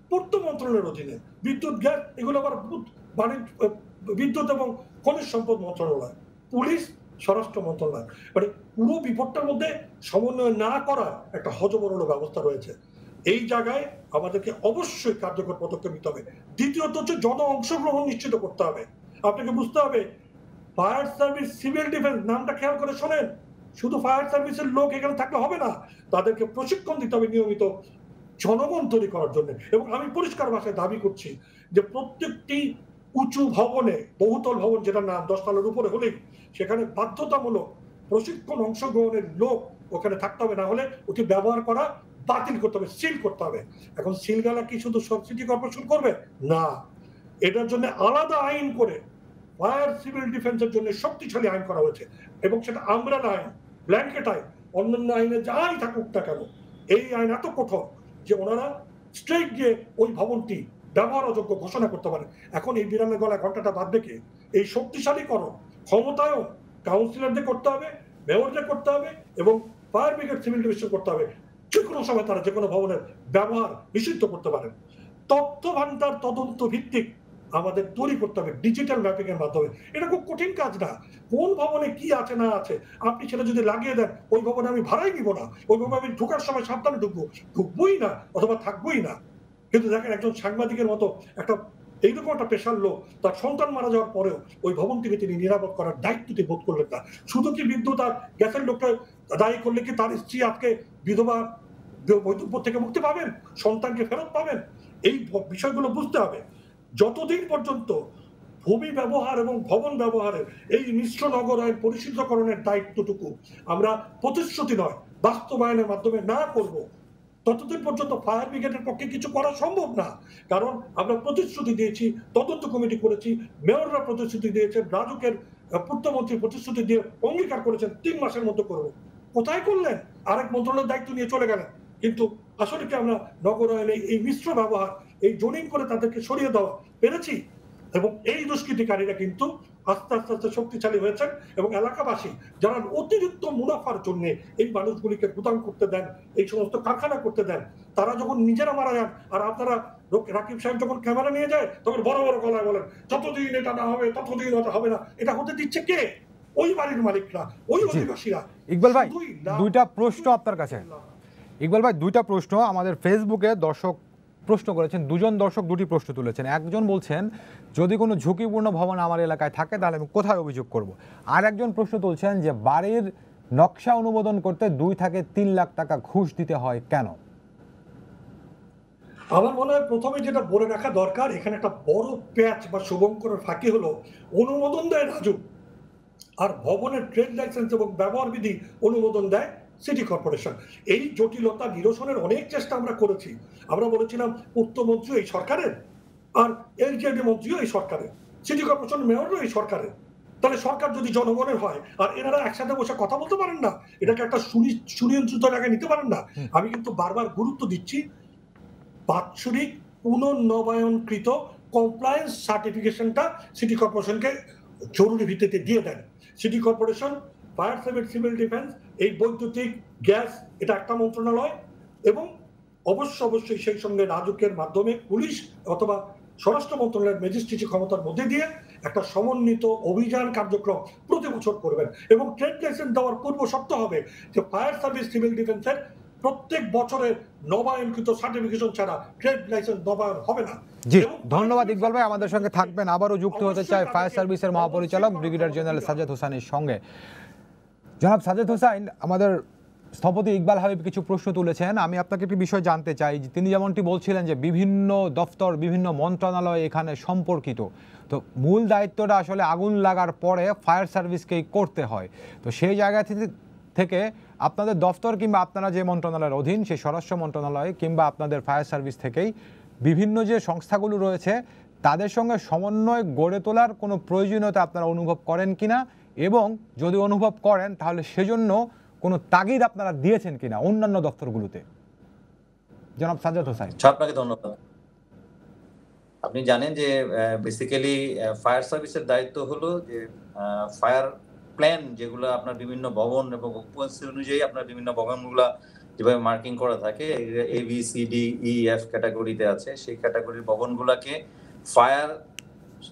পূর্ত মন্ত্রণালয়ের অধীনে, বিদ্যুৎ, গ্যাস এগুলো আবার বিদ্যুৎ এবং খনিজ সম্পদ মন্ত্রণালয়, পুলিশ স্বরাষ্ট্র মন্ত্রণালয়। মানে পুরো বিপদটার মধ্যে সমন্বয় না করার একটা হযবরল ব্যবস্থা রয়েছে। এই জায়গায় আমাদেরকে অবশ্যই কার্যকর পদক্ষেপ নিতে হবে। দ্বিতীয়ত হচ্ছে জন অংশগ্রহণ নিশ্চিত করতে হবে। আপনাকে বুঝতে হবে ফায়ার সার্ভিস, সিভিল ডিফেন্স নামটা খেয়াল করে শোনেন, শুধু ফায়ার সার্ভিসের লোক এখানে থাকলে হবে না, তাদেরকে প্রশিক্ষণ দিতে হবে নিয়মিত জনগণ তৈরি করার জন্য। এবং আমি পরিষ্কার ভাষায় দাবি করছি যে প্রত্যেকটি উঁচু ভবনে, বহুতল ভবন যেটা নাম 10 তলার উপরে হলেই সেখানে বাধ্যতামূলক প্রশিক্ষণ অংশগ্রহণের লোক ওখানে থাকতে হবে, না হলে ওকে ব্যবহার করা বাতিল করতে হবে, সিল করতে হবে। এখন সিলগালা কি শুধু সিটি কর্পোরেশন করবে? না, এটার জন্য আলাদা আইন করে ফায়ার সিভিল ডিফেন্সের জন্য শক্তিশালী আইন করা হয়েছে, এবং সেটা আমব্রেলা আইন, ব্ল্যাঙ্কেট আইন, অন্যান্য আইনে যাই থাকুক না কেন, এই আইন এত কঠোর যে ওনারা স্ট্রেট গিয়ে ওই ভবনটি ব্যবহার অযোগ্য ঘোষণা করতে পারে। এখন এই বিড়ালের গলায় ঘন্টাটা বাদ দেখে এই শক্তিশালীকরণ, ক্ষমতায়ন কাউন্সিলরদের করতে হবে, মেয়রদের করতে হবে এবং ফায়ার ব্রিগেড, সিভিল ডিভিশন করতে হবে। যে কোনো সময় তারা যে কোনো ভবনের ব্যবহার নিষিদ্ধ করতে পারেন। তথ্য ভান্ডার তদন্ত ভিত্তিক আমাদের তৈরি করতে হবে ডিজিটাল ম্যাপিং এর মাধ্যমে। এটা খুব কঠিন কাজ না। কোন ভবনে কি আছে না আছে আপনি সেটা যদি লাগিয়ে দেন, ওই ভবনে আমি ভাড়াই নিব না, ওই ভবনে আমি ঢোকার সময় সাবধানে ঢুকবোই না অথবা থাকবোই না। কিন্তু দেখেন একজন সাংবাদিকের মতো একটা এইরকম একটা পেশার লোক তার সন্তান মারা যাওয়ার পরেও ওই ভবনটিকে তিনি নিরাপদ করার দায়িত্বটি বোধ করলেন না। শুধু কি বিদ্যুৎ আর গ্যাসের লোকটা দায়ী করলে কি তার স্ত্রী আজকে বিধবা বৈধব্য থেকে মুক্তি পাবেন, সন্তানকে ফেরত পাবেন? এই বিষয়গুলো বুঝতে হবে। যতদিন পর্যন্ত ভূমি ব্যবহার এবং ভবন ব্যবহারের এই মিশ্র নগরায়ন পরিশুদ্ধকরণের দায়িত্বটুকু আমরা প্রতিশ্রুতি নয় বাস্তবায়নের মাধ্যমে না করব, ততদিন পর্যন্ত ফায়ার ব্রিগেডের পক্ষে কিছু করা সম্ভব না। কারণ আমরা প্রতিশ্রুতি দিয়েছি, তদন্ত কমিটি করেছি, মেয়ররা প্রতিশ্রুতি দিয়েছেন, রাজুকের পূর্তমন্ত্রী প্রতিশ্রুতি দিয়ে অঙ্গীকার করেছেন 3 মাসের মধ্যে করব। কোথায় করলেন? আরেক মন্ত্রণালয়ের দায়িত্ব নিয়ে চলে গেলেন। কিন্তু আসলে কি আমরা নগরায়নে এই মিশ্র ব্যবহার, এই জোনিং করে তাদেরকে সরিয়ে দেওয়া পেরেছি? এবং এই দুষ্কৃতিকারীরা কিন্তু আস্তে আস্তে আস্তে শক্তিশালী হয়েছেন এবং এলাকাবাসী যারা অতিরিক্ত মুনাফার জন্য এই মানুষগুলিকে গুদাম করতে দেন, এই সমস্ত কারখানা করতে দেন, তারা যখন নিজেরা মারা যান আর আপনারা রাকিব সাহেব যখন ক্যামেরা নিয়ে যায় তখন বড় বড় গলায় বলেন যতদিন এটা না হবে ততদিন এটা হবে না। এটা হতে দিচ্ছে কে? ওই বাড়ির মালিকরা, ওই অধিবাসীরা। ইকবাল ভাই, দুইটা প্রশ্ন আপনার কাছে। ইকবাল ভাই, দুইটা প্রশ্ন আমাদের ফেসবুকে দর্শক প্রশ্ন করেছেন, দুজন দর্শক দুটি প্রশ্ন তুলেছেন। একজন বলছেন যদি কোনো ঝুঁকিপূর্ণ ভবন আমার এলাকায় থাকে তাহলে আমি কোথায় অভিযোগ করব। আর একজন প্রশ্ন তুলছেন যে বাড়ির নকশা অনুমোদন করতে 2 থেকে 3 লাখ টাকা ঘুষ দিতে হয় কেন? আমার মনে হয় প্রথমে যেটা বলে রাখা দরকার, এখানে একটা বড় প্যাচ বা শুভঙ্করের ফাঁকি হলো অনুমোদন দেয় রাজুক, আর ভবনের ট্রেড লাইসেন্স এবং ব্যবহার বিধি অনুমোদন দেয় সিটি কর্পোরেশন। এই জটিলতা নিরসনের অনেক চেষ্টা আমরা করেছি। আমরা বলেছিলাম পূর্তমন্ত্রী এই সরকারের, আর এলজেডি মন্ত্রীও এই সরকারের, সিটি কর্পোরেশন মেয়রও এই সরকারের। তাহলে সরকার যদি জনগণের হয় আর এনারা একসাথে বসে কথা বলতে পারেন না, এটাকে একটা সুনিয়ন্ত্রিত জায়গায় নিতে পারেন না। আমি কিন্তু বারবার গুরুত্ব দিচ্ছি বাৎসরিক পুনর্নবায়নকৃত কমপ্লায়েন্স সার্টিফিকেশনটা সিটি কর্পোরেশনকে জরুরি ভিত্তিতে দিয়ে দেন। City corporation, fire service, civil defence, এই বৈদ্যুতিক, গ্যাস, এটা একটা মন্ত্রণালয়, এবং অবশ্যই সেই সঙ্গে রাজুকের মাধ্যমে পুলিশ অথবা স্বরাষ্ট্র মন্ত্রণালয়ের ম্যাজিস্ট্রেসি ক্ষমতার মধ্যে দিয়ে একটা সমন্বিত অভিযান কার্যক্রম প্রতি বছর করবেন। এবং ট্রেড লাইসেন্স দেওয়ার পূর্ব শর্ত হবে যে ফায়ার সার্ভিস, সিভিল ডিফেন্সের প্রত্যেক বছরের নবায়নকৃত সার্টিফিকেশন ছাড়া ট্রেড লাইসেন্স নবায়ন হবে না। জি, ধন্যবাদ ইকবাল ভাই, আমাদের সঙ্গে থাকবেন। আবারও যুক্ত হতে চাই ফায়ার সার্ভিসের মহাপরিচালক ব্রিগেডিয়ার জেনারেল সাজ্জাদ হোসেনের সঙ্গে। জনাব সাজ্জাদ হোসেন, আমাদের স্থপতি ইকবাল হাবিব কিছু প্রশ্ন তুলেছেন। আমি আপনাকে একটি বিষয় জানতে চাই। তিনি যেমনটি বলছিলেন যে বিভিন্ন দপ্তর, বিভিন্ন মন্ত্রণালয় এখানে সম্পর্কিত, তো মূল দায়িত্বটা আসলে আগুন লাগার পরে ফায়ার সার্ভিসকেই করতে হয়। তো সেই জায়গা থেকে আপনাদের দপ্তর কিংবা আপনারা যে মন্ত্রণালয়ের অধীন, সেই স্বরাষ্ট্র মন্ত্রণালয় কিংবা আপনাদের ফায়ার সার্ভিস থেকেই বিভিন্ন যে সংস্থাগুলো রয়েছে তাদের সঙ্গে সমন্বয় গড়ে তোলার কোনো প্রয়োজনীয়তা আপনারা অনুভব করেন কিনা, এবং যদি অনুভব করেন তাহলে সেজন্য কোনো তাগিদ আপনারা দিয়েছেন কিনা অন্যান্য দপ্তরগুলোতে? জনাব সাজ্জাদ হোসেন। আপনাকে ধন্যবাদ। আপনি জানেন যে বেসিক্যালি ফায়ার সার্ভিসের দায়িত্ব হলো যে ফায়ার প্ল্যান, যেগুলো আপনার বিভিন্ন ভবন এবং অকুপেন্সি অনুযায়ী আপনার বিভিন্ন ভবনগুলো যেভাবে মার্কিং করা থাকে, ABCDEF ক্যাটাগরিতে আছে, সেই ক্যাটাগরির ভবনগুলোকে ফায়ার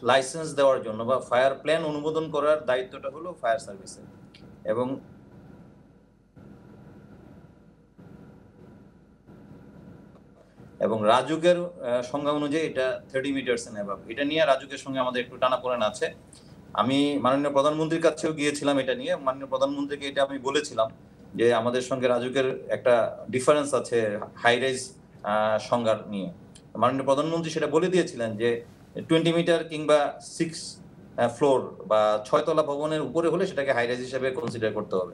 লাইসেন্স দেওয়ার জন্য বা ফায়ার প্ল্যান অনুমোদন করার দায়িত্বটা হলো ফায়ার সার্ভিসের। এবং রাজুকের সংজ্ঞা অনুযায়ী এটা 30 মিটারস এন্ড অ্যাবাভ। এটা নিয়ে রাজুকের সঙ্গে আমাদের একটু টানাপোড়েন আছে। আমি মাননীয় প্রধানমন্ত্রীর কাছেও গিয়েছিলাম এটা নিয়ে, মাননীয় প্রধানমন্ত্রীকে এটা আমি বলেছিলাম যে আমাদের সঙ্গে রাজুকের একটা ডিফারেন্স আছে হাই রাইজ সংজ্ঞার নিয়ে। মাননীয় প্রধানমন্ত্রী সেটা বলে দিয়েছিলেন যে 20 মিটার কিংবা 6 ফ্লোর বা 6 তলা ভবনের উপরে হলে সেটাকে হাই রাইজ হিসেবে কনসিডার করতে হবে।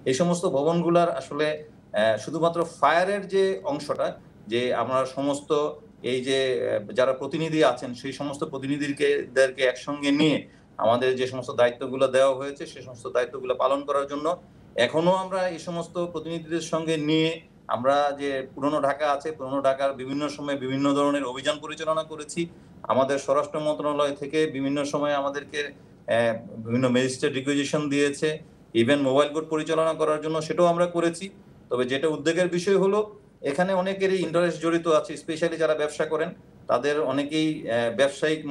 এই সমস্ত ভবনগুলার আসলে শুধুমাত্র ফায়ারের যে অংশটা, যে আমরা সমস্ত এই যে যারা প্রতিনিধি আছেন সেই সমস্ত প্রতিনিধিদেরকে একসঙ্গে নিয়ে আমাদের যে সমস্ত দায়িত্বগুলো দেওয়া হয়েছে সেই সমস্ত দায়িত্বগুলো পালন করার জন্য এখনো আমরা এই সমস্ত প্রতিনিধিদের সঙ্গে নিয়ে আমরা যে পুরনো ঢাকা আছে, পুরনো ঢাকার বিভিন্ন সময় বিভিন্ন ধরনের অভিযান পরিচালনা করেছি। আমাদের স্বরাষ্ট্র মন্ত্রণালয় থেকে বিভিন্ন সময় আমাদেরকে বিভিন্ন ম্যাজিস্ট্রেট রিকুইজিশন দিয়েছে, ইভেন মোবাইল কোর্ট পরিচালনা করার জন্য সেটাও আমরা করেছি। তবে যেটা উদ্বেগের বিষয় হলো এখানে অনেকেরই ইন্টারেস্ট জড়িত আছে, স্পেশালি যারা ব্যবসা করেন তাদের অনেকেই ব্যবসায়িক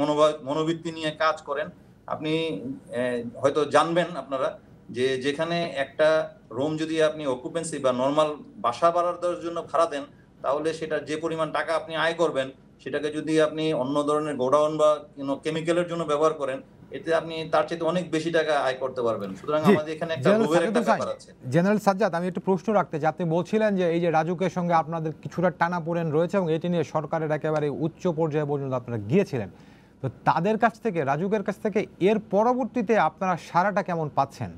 মনোবৃত্তি নিয়ে কাজ করেন। আপনি হয়তো জানবেন আপনারা যে যেখানে একটা রুম যদি আপনি অকুপেন্সি বা নর্মাল বাসা বাড়ার জন্য ভাড়া দেন, তাহলে সেটা যে পরিমাণ টাকা আপনি আয় করবেন সেটাকে যদি আপনি অন্য ধরনের গোডাউন বা কেমিক্যালের জন্য ব্যবহার করেন, এতে আপনি তার চেয়ে অনেক বেশি টাকা আয় করতে পারবেন। সুতরাং আমাদের এখানে একটা লোভের একটা ব্যাপার আছে। জেনারেল সাজ্জাদ, আমি একটু প্রশ্ন রাখতে চাই। আপনি বলছিলেন যে এই যে রাজুকের সঙ্গে আপনাদের কিছুটা টানাপোড়েন রয়েছে এবং এটি নিয়ে সরকারের একেবারে উচ্চ পর্যায়ে পর্যন্ত আপনারা গিয়েছিলেন, তো তাদের কাছ থেকে, রাজুকের কাছ থেকে এর পরবর্তীতে আপনারা সারাটা কেমন পাচ্ছেন?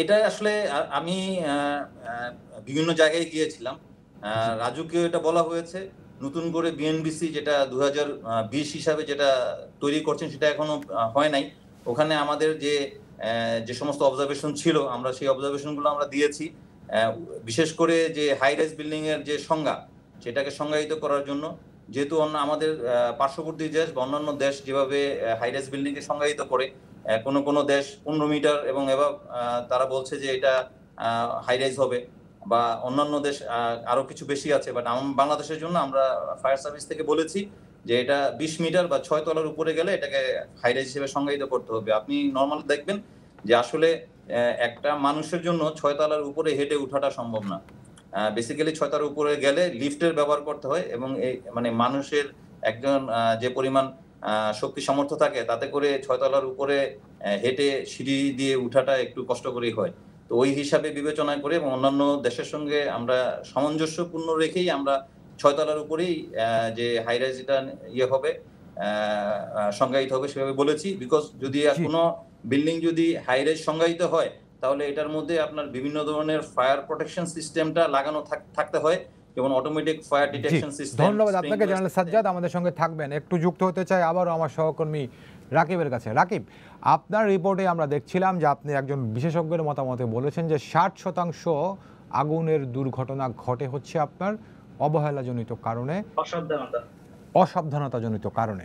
এটা আসলে আমি বিভিন্ন জায়গায় গিয়েছিলাম, রাজুকে এটা বলা হয়েছে নতুন করে বিএনবিসি যেটা 2020 হিসাবে যেটা তৈরি করছেন সেটা এখনো হয় নাই। ওখানে আমাদের যে সমস্ত অবজারভেশন ছিল আমরা সেই অবজারভেশনগুলো আমরা দিয়েছি, বিশেষ করে যে হাই রাইজ বিল্ডিং এর যে সংজ্ঞা সেটাকে সংজ্ঞায়িত করার জন্য। যেহেতু আমাদের পার্শ্ববর্তী দেশ বা অন্যান্য দেশ যেভাবে হাই রাইজ বিল্ডিং কে সংজ্ঞায়িত করে, কোনো দেশ 15 মিটার এবং এবার তারা বলছে যে এটা হাই রাইজ হবে, বা অন্যান্য দেশ আরো কিছু বেশি আছে। বাট বাংলাদেশের জন্য আমরা ফায়ার সার্ভিস থেকে বলেছি যে এটা 20 মিটার বা 6 তলার উপরে গেলে এটাকে হাই রাইজ হিসেবে সংজ্ঞায়িত করতে হবে। আপনি নর্মাল দেখবেন যে আসলে একটা মানুষের জন্য 6 তলার উপরে হেঁটে ওঠাটা সম্ভব না। বেসিক্যালি 6 তলার উপরে গেলে লিফটের ব্যবহার করতে হয়, এবং এই মানে মানুষের একজন যে পরিমাণ শক্তি সামর্থ্য থাকে তাতে করে 6 তলার উপরে হেঁটে সিঁড়ি দিয়ে উঠাটা একটু কষ্টকরই হয়। তো ওই হিসাবে বিবেচনা করে এবং অন্যান্য দেশের সঙ্গে আমরা সামঞ্জস্যপূর্ণ রেখেই আমরা 6 তলার উপরেই যে হাই রাইজ এটা হবে সংজ্ঞায়িত হবে সেভাবে বলেছি। বিকজ যদি কোনো বিল্ডিং যদি হাই রাইজ সংজ্ঞায়িত হয় তাহলে এটার মধ্যে আপনার বিভিন্ন ধরনের ফায়ার প্রোটেকশন সিস্টেমটা লাগানো থাকতে হয়, যেমন অটোমেটিক ফায়ার ডিটেকশন সিস্টেম। ধন্যবাদ আপনাকে জেনারেল সাজ্জাদ, আমাদের সঙ্গে থাকবেন। একটু যুক্ত হতে চাই আবারও আমার সহকর্মী রাকিবের কাছে। রাকিব, আপনার রিপোর্টে আমরা দেখছিলাম যে আপনি একজন বিশেষজ্ঞের মতামতে বলেছেন যে 60% আগুনের দুর্ঘটনা ঘটে হচ্ছে আপনার অবহেলাজনিত কারণে, অসাবধানতাজনিত কারণে।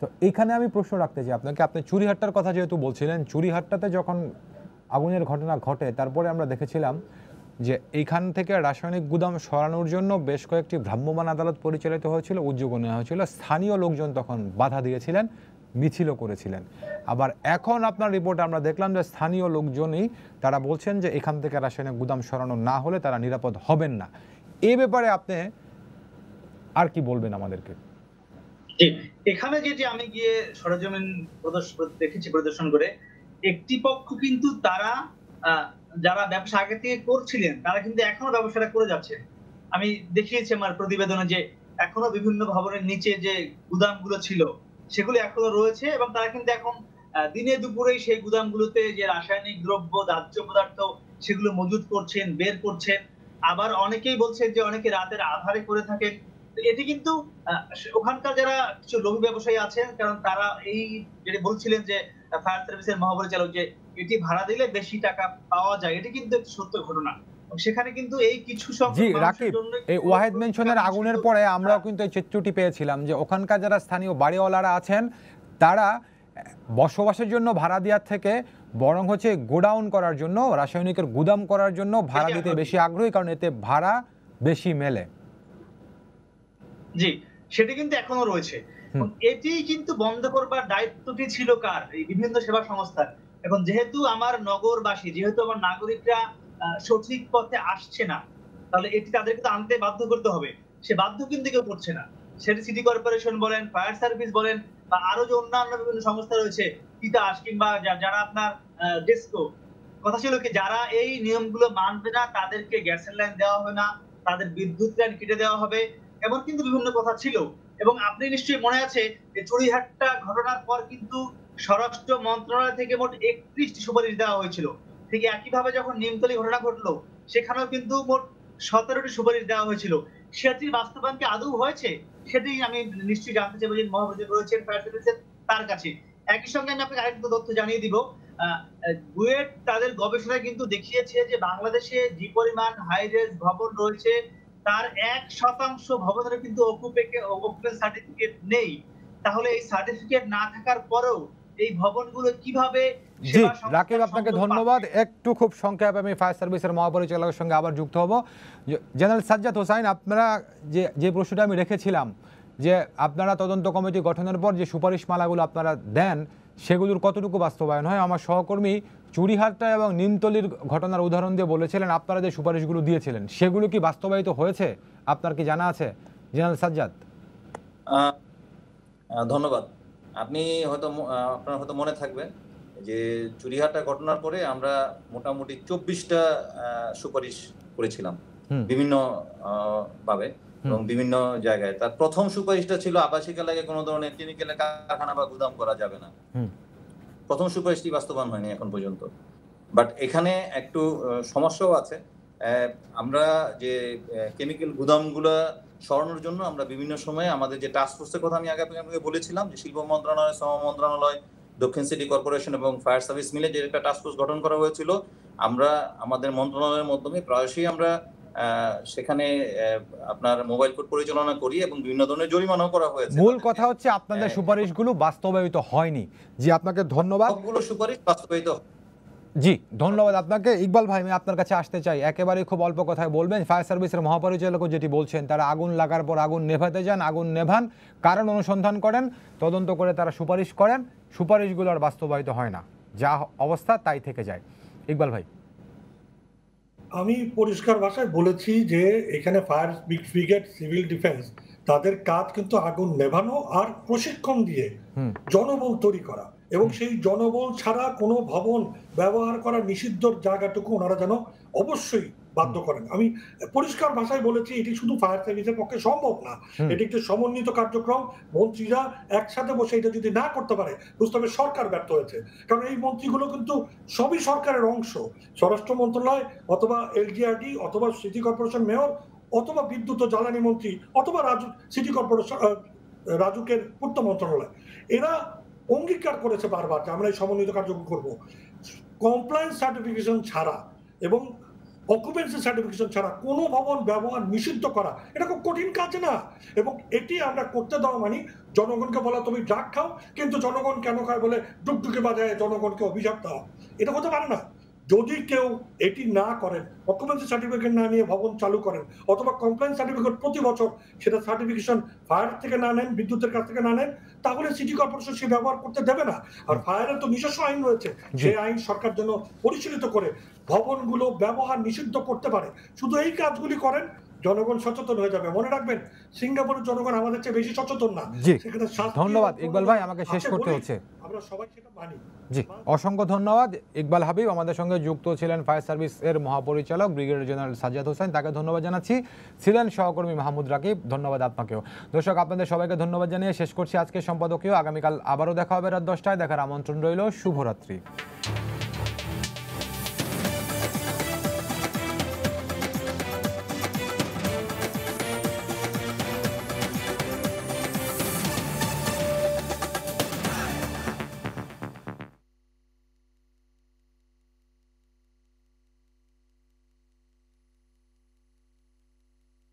তো এইখানে আমি প্রশ্ন রাখতে চাই আপনাকে, আপনি চুরিহাট্টার কথা যেহেতু বলছিলেন, চুরিহাট্টাতে যখন আগুনের ঘটনা ঘটে তারপরে আমরা দেখেছিলাম যে এইখান থেকে রাসায়নিক গুদাম সরানোর জন্য বেশ কয়েকটি ভ্রাম্যমাণ আদালত পরিচালিত হয়েছিল, উদ্যোগ নেওয়া হয়েছিল, স্থানীয় লোকজন তখন বাধা দিয়েছিলেন, মিছিলও করেছিলেন। আবার এখন আপনার রিপোর্টে আমরা দেখলাম যে স্থানীয় লোকজনই তারা বলছেন যে এখান থেকে রাসায়নিক গুদাম সরানো না হলে তারা নিরাপদ হবেন না। এই ব্যাপারে আপনি আর কি বলবেন আমাদেরকে? এখানে যে আমি গিয়ে সরেজমিন দেখেছি প্রদর্শন করে, একটি পক্ষ কিন্তু তারা যারা ব্যবসা আগে থেকে করছিলেন তারা কিন্তু এখনো ব্যবসাটা করে যাচ্ছে। আমি দেখিয়েছি আমার প্রতিবেদনে যে এখনো বিভিন্ন ভবনের নিচে যে গুদামগুলো ছিল সেগুলো এখনো রয়েছে, এবং তারা কিন্তু এখন দিনে দুপুরেই সেই গুদামগুলোতে যে রাসায়নিক দ্রব্য, দাহ্য পদার্থ সেগুলো মজুত করছেন, বের করছেন। আবার অনেকেই বলছেন যে অনেকে রাতের আধারে করে থাকেন। এটি কিন্তু ওখানকার যারা কিছু লঘু ব্যবসায়ী আছেন, কারণ তারা এই যেটা বলছিলেন যে ফায়ার সার্ভিসের মহাপরিচালক যে এটি ভাড়া দিলে বেশি টাকা পাওয়া যায়, এটি কিন্তু একটি সত্য ঘটনা। সেখানে কিন্তু এই কিছু জি রাকিব, এই ওয়াহিদ মেনশনের আগুনের পরে আমরাও কিন্তু এই চিত্রটি পেয়েছিলাম যে ওখানকার যারা স্থানীয় বাড়িওয়ালারা আছেন তারা বসবাসের জন্য ভাড়া দেওয়ার থেকে বরং হচ্ছে গোডাউন করার জন্য, রাসায়নিকের গুদাম করার জন্য ভাড়া দিতে বেশি আগ্রহী, কারণ এতে ভাড়া বেশি মেলে। জি, সেটা কিন্তু এখনো রয়েছে। এটি কিন্তু বন্ধ করবার দায়িত্বটি ছিল কার? এই বিভিন্ন সেবা সংস্থার। এখন যেহেতু আমার নগরবাসী, যেহেতু আমার নাগরিকরা সঠিক পথে আসছে না, তাহলে এটি তাদেরকে তো আনতে বাধ্য করতে হবে। সে বাধ্য কিন্তু কেউ করছে না। সেটা সিটি কর্পোরেশন বলেন, ফায়ার সার্ভিস বলেন, বা আরো যে অন্যান্য বিভিন্ন সংস্থা রয়েছে, তিতাস কিংবা যারা আপনার ডেস্কো, কথা ছিল কি যারা এই নিয়মগুলো মানবে না তাদেরকে গ্যাসের লাইন দেওয়া হবে না, তাদের বিদ্যুৎ লাইন কেটে দেওয়া হবে, এমন কিন্তু বিভিন্ন কথা ছিল। এবং আপনি নিশ্চয়ই মনে আছে যে চুরিহাট্টা ঘটনার পর কিন্তু স্বরাষ্ট্র মন্ত্রণালয় থেকে মোট 31টি সুপারিশ দেওয়া হয়েছিল। ঠিক একইভাবে যখন নিমতলী ঘটনা ঘটলো সেখানেও কিন্তু মোট 17টি সুপারিশ দেওয়া হয়েছিল। সেটির বাস্তবায়ন কি আদৌ হয়েছে? সেটি আমি নিশ্চয়ই জানতে চাইবো যে মহাপরিচালক রয়েছেন ফায়ার সার্ভিসের তার কাছে। একই সঙ্গে আমি আপনাকে আরেকটা তথ্য জানিয়ে দিব। বুয়েট তাদের গবেষণায় কিন্তু দেখিয়েছে যে বাংলাদেশে যে পরিমাণ হাইরেজ ভবন রয়েছে তার 1% ভবনের কিন্তু অকুপেন্সি সার্টিফিকেট নেই। তাহলে এই সার্টিফিকেট না থাকার পরেও এই ভবনগুলো কিভাবে? জি রাকিব, আপনাকে ধন্যবাদ। একটু খুব সংক্ষেপে আমি ফায়ার সার্ভিসের মহাপরিচালকের সঙ্গে আবার যুক্ত হব। জেনারেল সাজ্জাদ হোসাইন, আপনারা যে প্রশ্নটা আমি রেখেছিলাম যে আপনারা তদন্ত কমিটি গঠনের পর যে সুপারিশমালাগুলো আপনারা দেন সেগুলোর কতটুকু বাস্তবায়ন হয়? আমার সহকর্মী চুরিহাট্টা এবং নিমতলির ঘটনার উদাহরণ দিয়ে বলেছিলেন আপনারা যে সুপারিশগুলো দিয়েছিলেন সেগুলো কি বাস্তবায়িত হয়েছে? আপনার কি জানা আছে জেনারেল সাজ্জাদ? ধন্যবাদ। আপনার হয়তো মনে থাকবে যে চুরিহাট্টা ঘটনার পরে আমরা মোটামুটি 24টা সুপারিশ করেছিলাম বিভিন্ন ভাবে এবং বিভিন্ন জায়গায়। তার প্রথম সুপারিশটা ছিল আবাসিক এলাকায় কোনো ধরনের কেমিক্যাল কারখানা বা গুদাম করা যাবে না। প্রথম সুপারিশটি বাস্তবায়ন হয়নি এখন পর্যন্ত। বাট এখানে একটু সমস্যাও আছে। আমরা যে কেমিক্যাল গুদামগুলো সরানোর জন্য আমরা বিভিন্ন সময়ে আমাদের যে টাস্ক ফোর্সের কথা আমি আগে বলেছিলাম যে শিল্প মন্ত্রণালয়, শ্রম মন্ত্রণালয়, দক্ষিণ সিটি কর্পোরেশন এবং ফায়ার সার্ভিস মিলে যে একটা টাস্ক ফোর্স গঠন করা হয়েছিল, আমরা আমাদের মন্ত্রণালয়ের মাধ্যমে প্রায়শই আমরা সেখানে আপনার মোবাইল কোড পরিচালনা করি এবং বিভিন্ন ধরনের জরিমানাও করা হয়েছে। মূল কথা হচ্ছে আপনাদের সুপারিশগুলো বাস্তবায়িত হয়নি। জি আপনাকে ধন্যবাদ। সবগুলো সুপারিশ বাস্তবায়িত। জি ধন্যবাদ আপনাকে। ইকবাল ভাই, আমি আপনার কাছে আসতে চাই, একেবারে খুব অল্প কথায় বলবেন। ফায়ার সার্ভিসের মহাপরিচালক যেটি বলছেন, তারা আগুন লাগার পর আগুন নেভাতে যান, আগুন নেভান, কারণ অনুসন্ধান করেন, তদন্ত করে তারা সুপারিশ করেন, সুপারিশগুলো আর বাস্তবায়িত হয় না, যা অবস্থা তাই থেকে যায়। ইকবাল ভাই, আমি পরিষ্কার ভাষায় বলেছি যে এখানে ফায়ার ব্রিগেড, সিভিল ডিফেন্স, তাদের কাজ কিন্তু আগুন নেভানো আর প্রশিক্ষণ দিয়ে জনবল তৈরি করা, এবং সেই জনবল ছাড়া কোনো ভবন ব্যবহার করা নিষিদ্ধ জায়গাটুকু ওনারা যেন অবশ্যই বাধ্য করেন। আমি পরিষ্কার ভাষায় বলেছি এটি শুধু ফায়ার সার্ভিসের পক্ষে সম্ভব না, এটি একটি সমন্বিত কার্যক্রম। মন্ত্রীরা একসাথে বসে এটা যদি না করতে পারে বুঝতে হবে সরকার ব্যর্থ হয়েছে, কারণ এই মন্ত্রীগুলো কিন্তু সবই সরকারের অংশ। স্বরাষ্ট্র মন্ত্রণালয় অথবা এলজিআরডি অথবা সিটি কর্পোরেশন মেয়র অথবা বিদ্যুৎ ও জ্বালানি মন্ত্রী অথবা সিটি কর্পোরেশন রাজুকের পূর্ত মন্ত্রণালয়, এরা অঙ্গীকার করেছে বারবার যে আমরা এই সমন্বিত কার্যক্রম করব। কমপ্লায়েন্স সার্টিফিকেশন ছাড়া এবং অকুপেন্সি সার্টিফিকেশন ছাড়া কোনো ভবন ব্যবহার নিষিদ্ধ করা এটা খুব কঠিন কাজ না, এবং এটি আমরা করতে দেওয়া মানে জনগণকে বলা তুমি ড্রাগ খাও, কিন্তু জনগণ কেন খায় বলে ডুকডুকে বাজায় জনগণকে অভিশাপ দেওয়া, এটা হতে পারে না। যদি কেউ এটি না করেন, অকুপেন্সি সার্টিফিকেট না নিয়ে ভবন চালু করেন, অথবা কমপ্লেন্স সার্টিফিকেট প্রতি বছর সেটা সার্টিফিকেশন ফায়ার থেকে না নেন, বিদ্যুতের কাছ থেকে না নেন, তাহলে সিটি কর্পোরেশন সে ব্যবহার করতে দেবে না। আর ফায়ারের তো নিজস্ব আইন রয়েছে, সেই আইন সরকার জন্য পরিচালিত করে ভবনগুলো ব্যবহার নিষিদ্ধ করতে পারে। শুধু এই কাজগুলি করেন, জনগণ সচেতন হয়ে যাবে। মনে রাখবেন, সিঙ্গাপুরের জনগণ আমাদের চেয়ে বেশি সচেতন না। ধন্যবাদ ইকবাল ভাই, আমাকে শেষ করতে হচ্ছে। আমরা সবাই সেটা মানি। জি, অসংখ্য ধন্যবাদ ইকবাল হাবিব। আমাদের সঙ্গে যুক্ত ছিলেন ফায়ার সার্ভিসের মহাপরিচালক ব্রিগেডিয়ার জেনারেল সাজ্জাদ হোসেন, তাকে ধন্যবাদ জানাচ্ছি। ছিলেন সহকর্মী মাহমুদ রাকিব, ধন্যবাদ আপনাকেও। দর্শক, আপনাদের সবাইকে ধন্যবাদ জানিয়ে শেষ করছি আজকে সম্পাদকীয়। আগামীকাল আবারও দেখা হবে রাত 10টায়। দেখার আমন্ত্রণ রইল। শুভরাত্রি।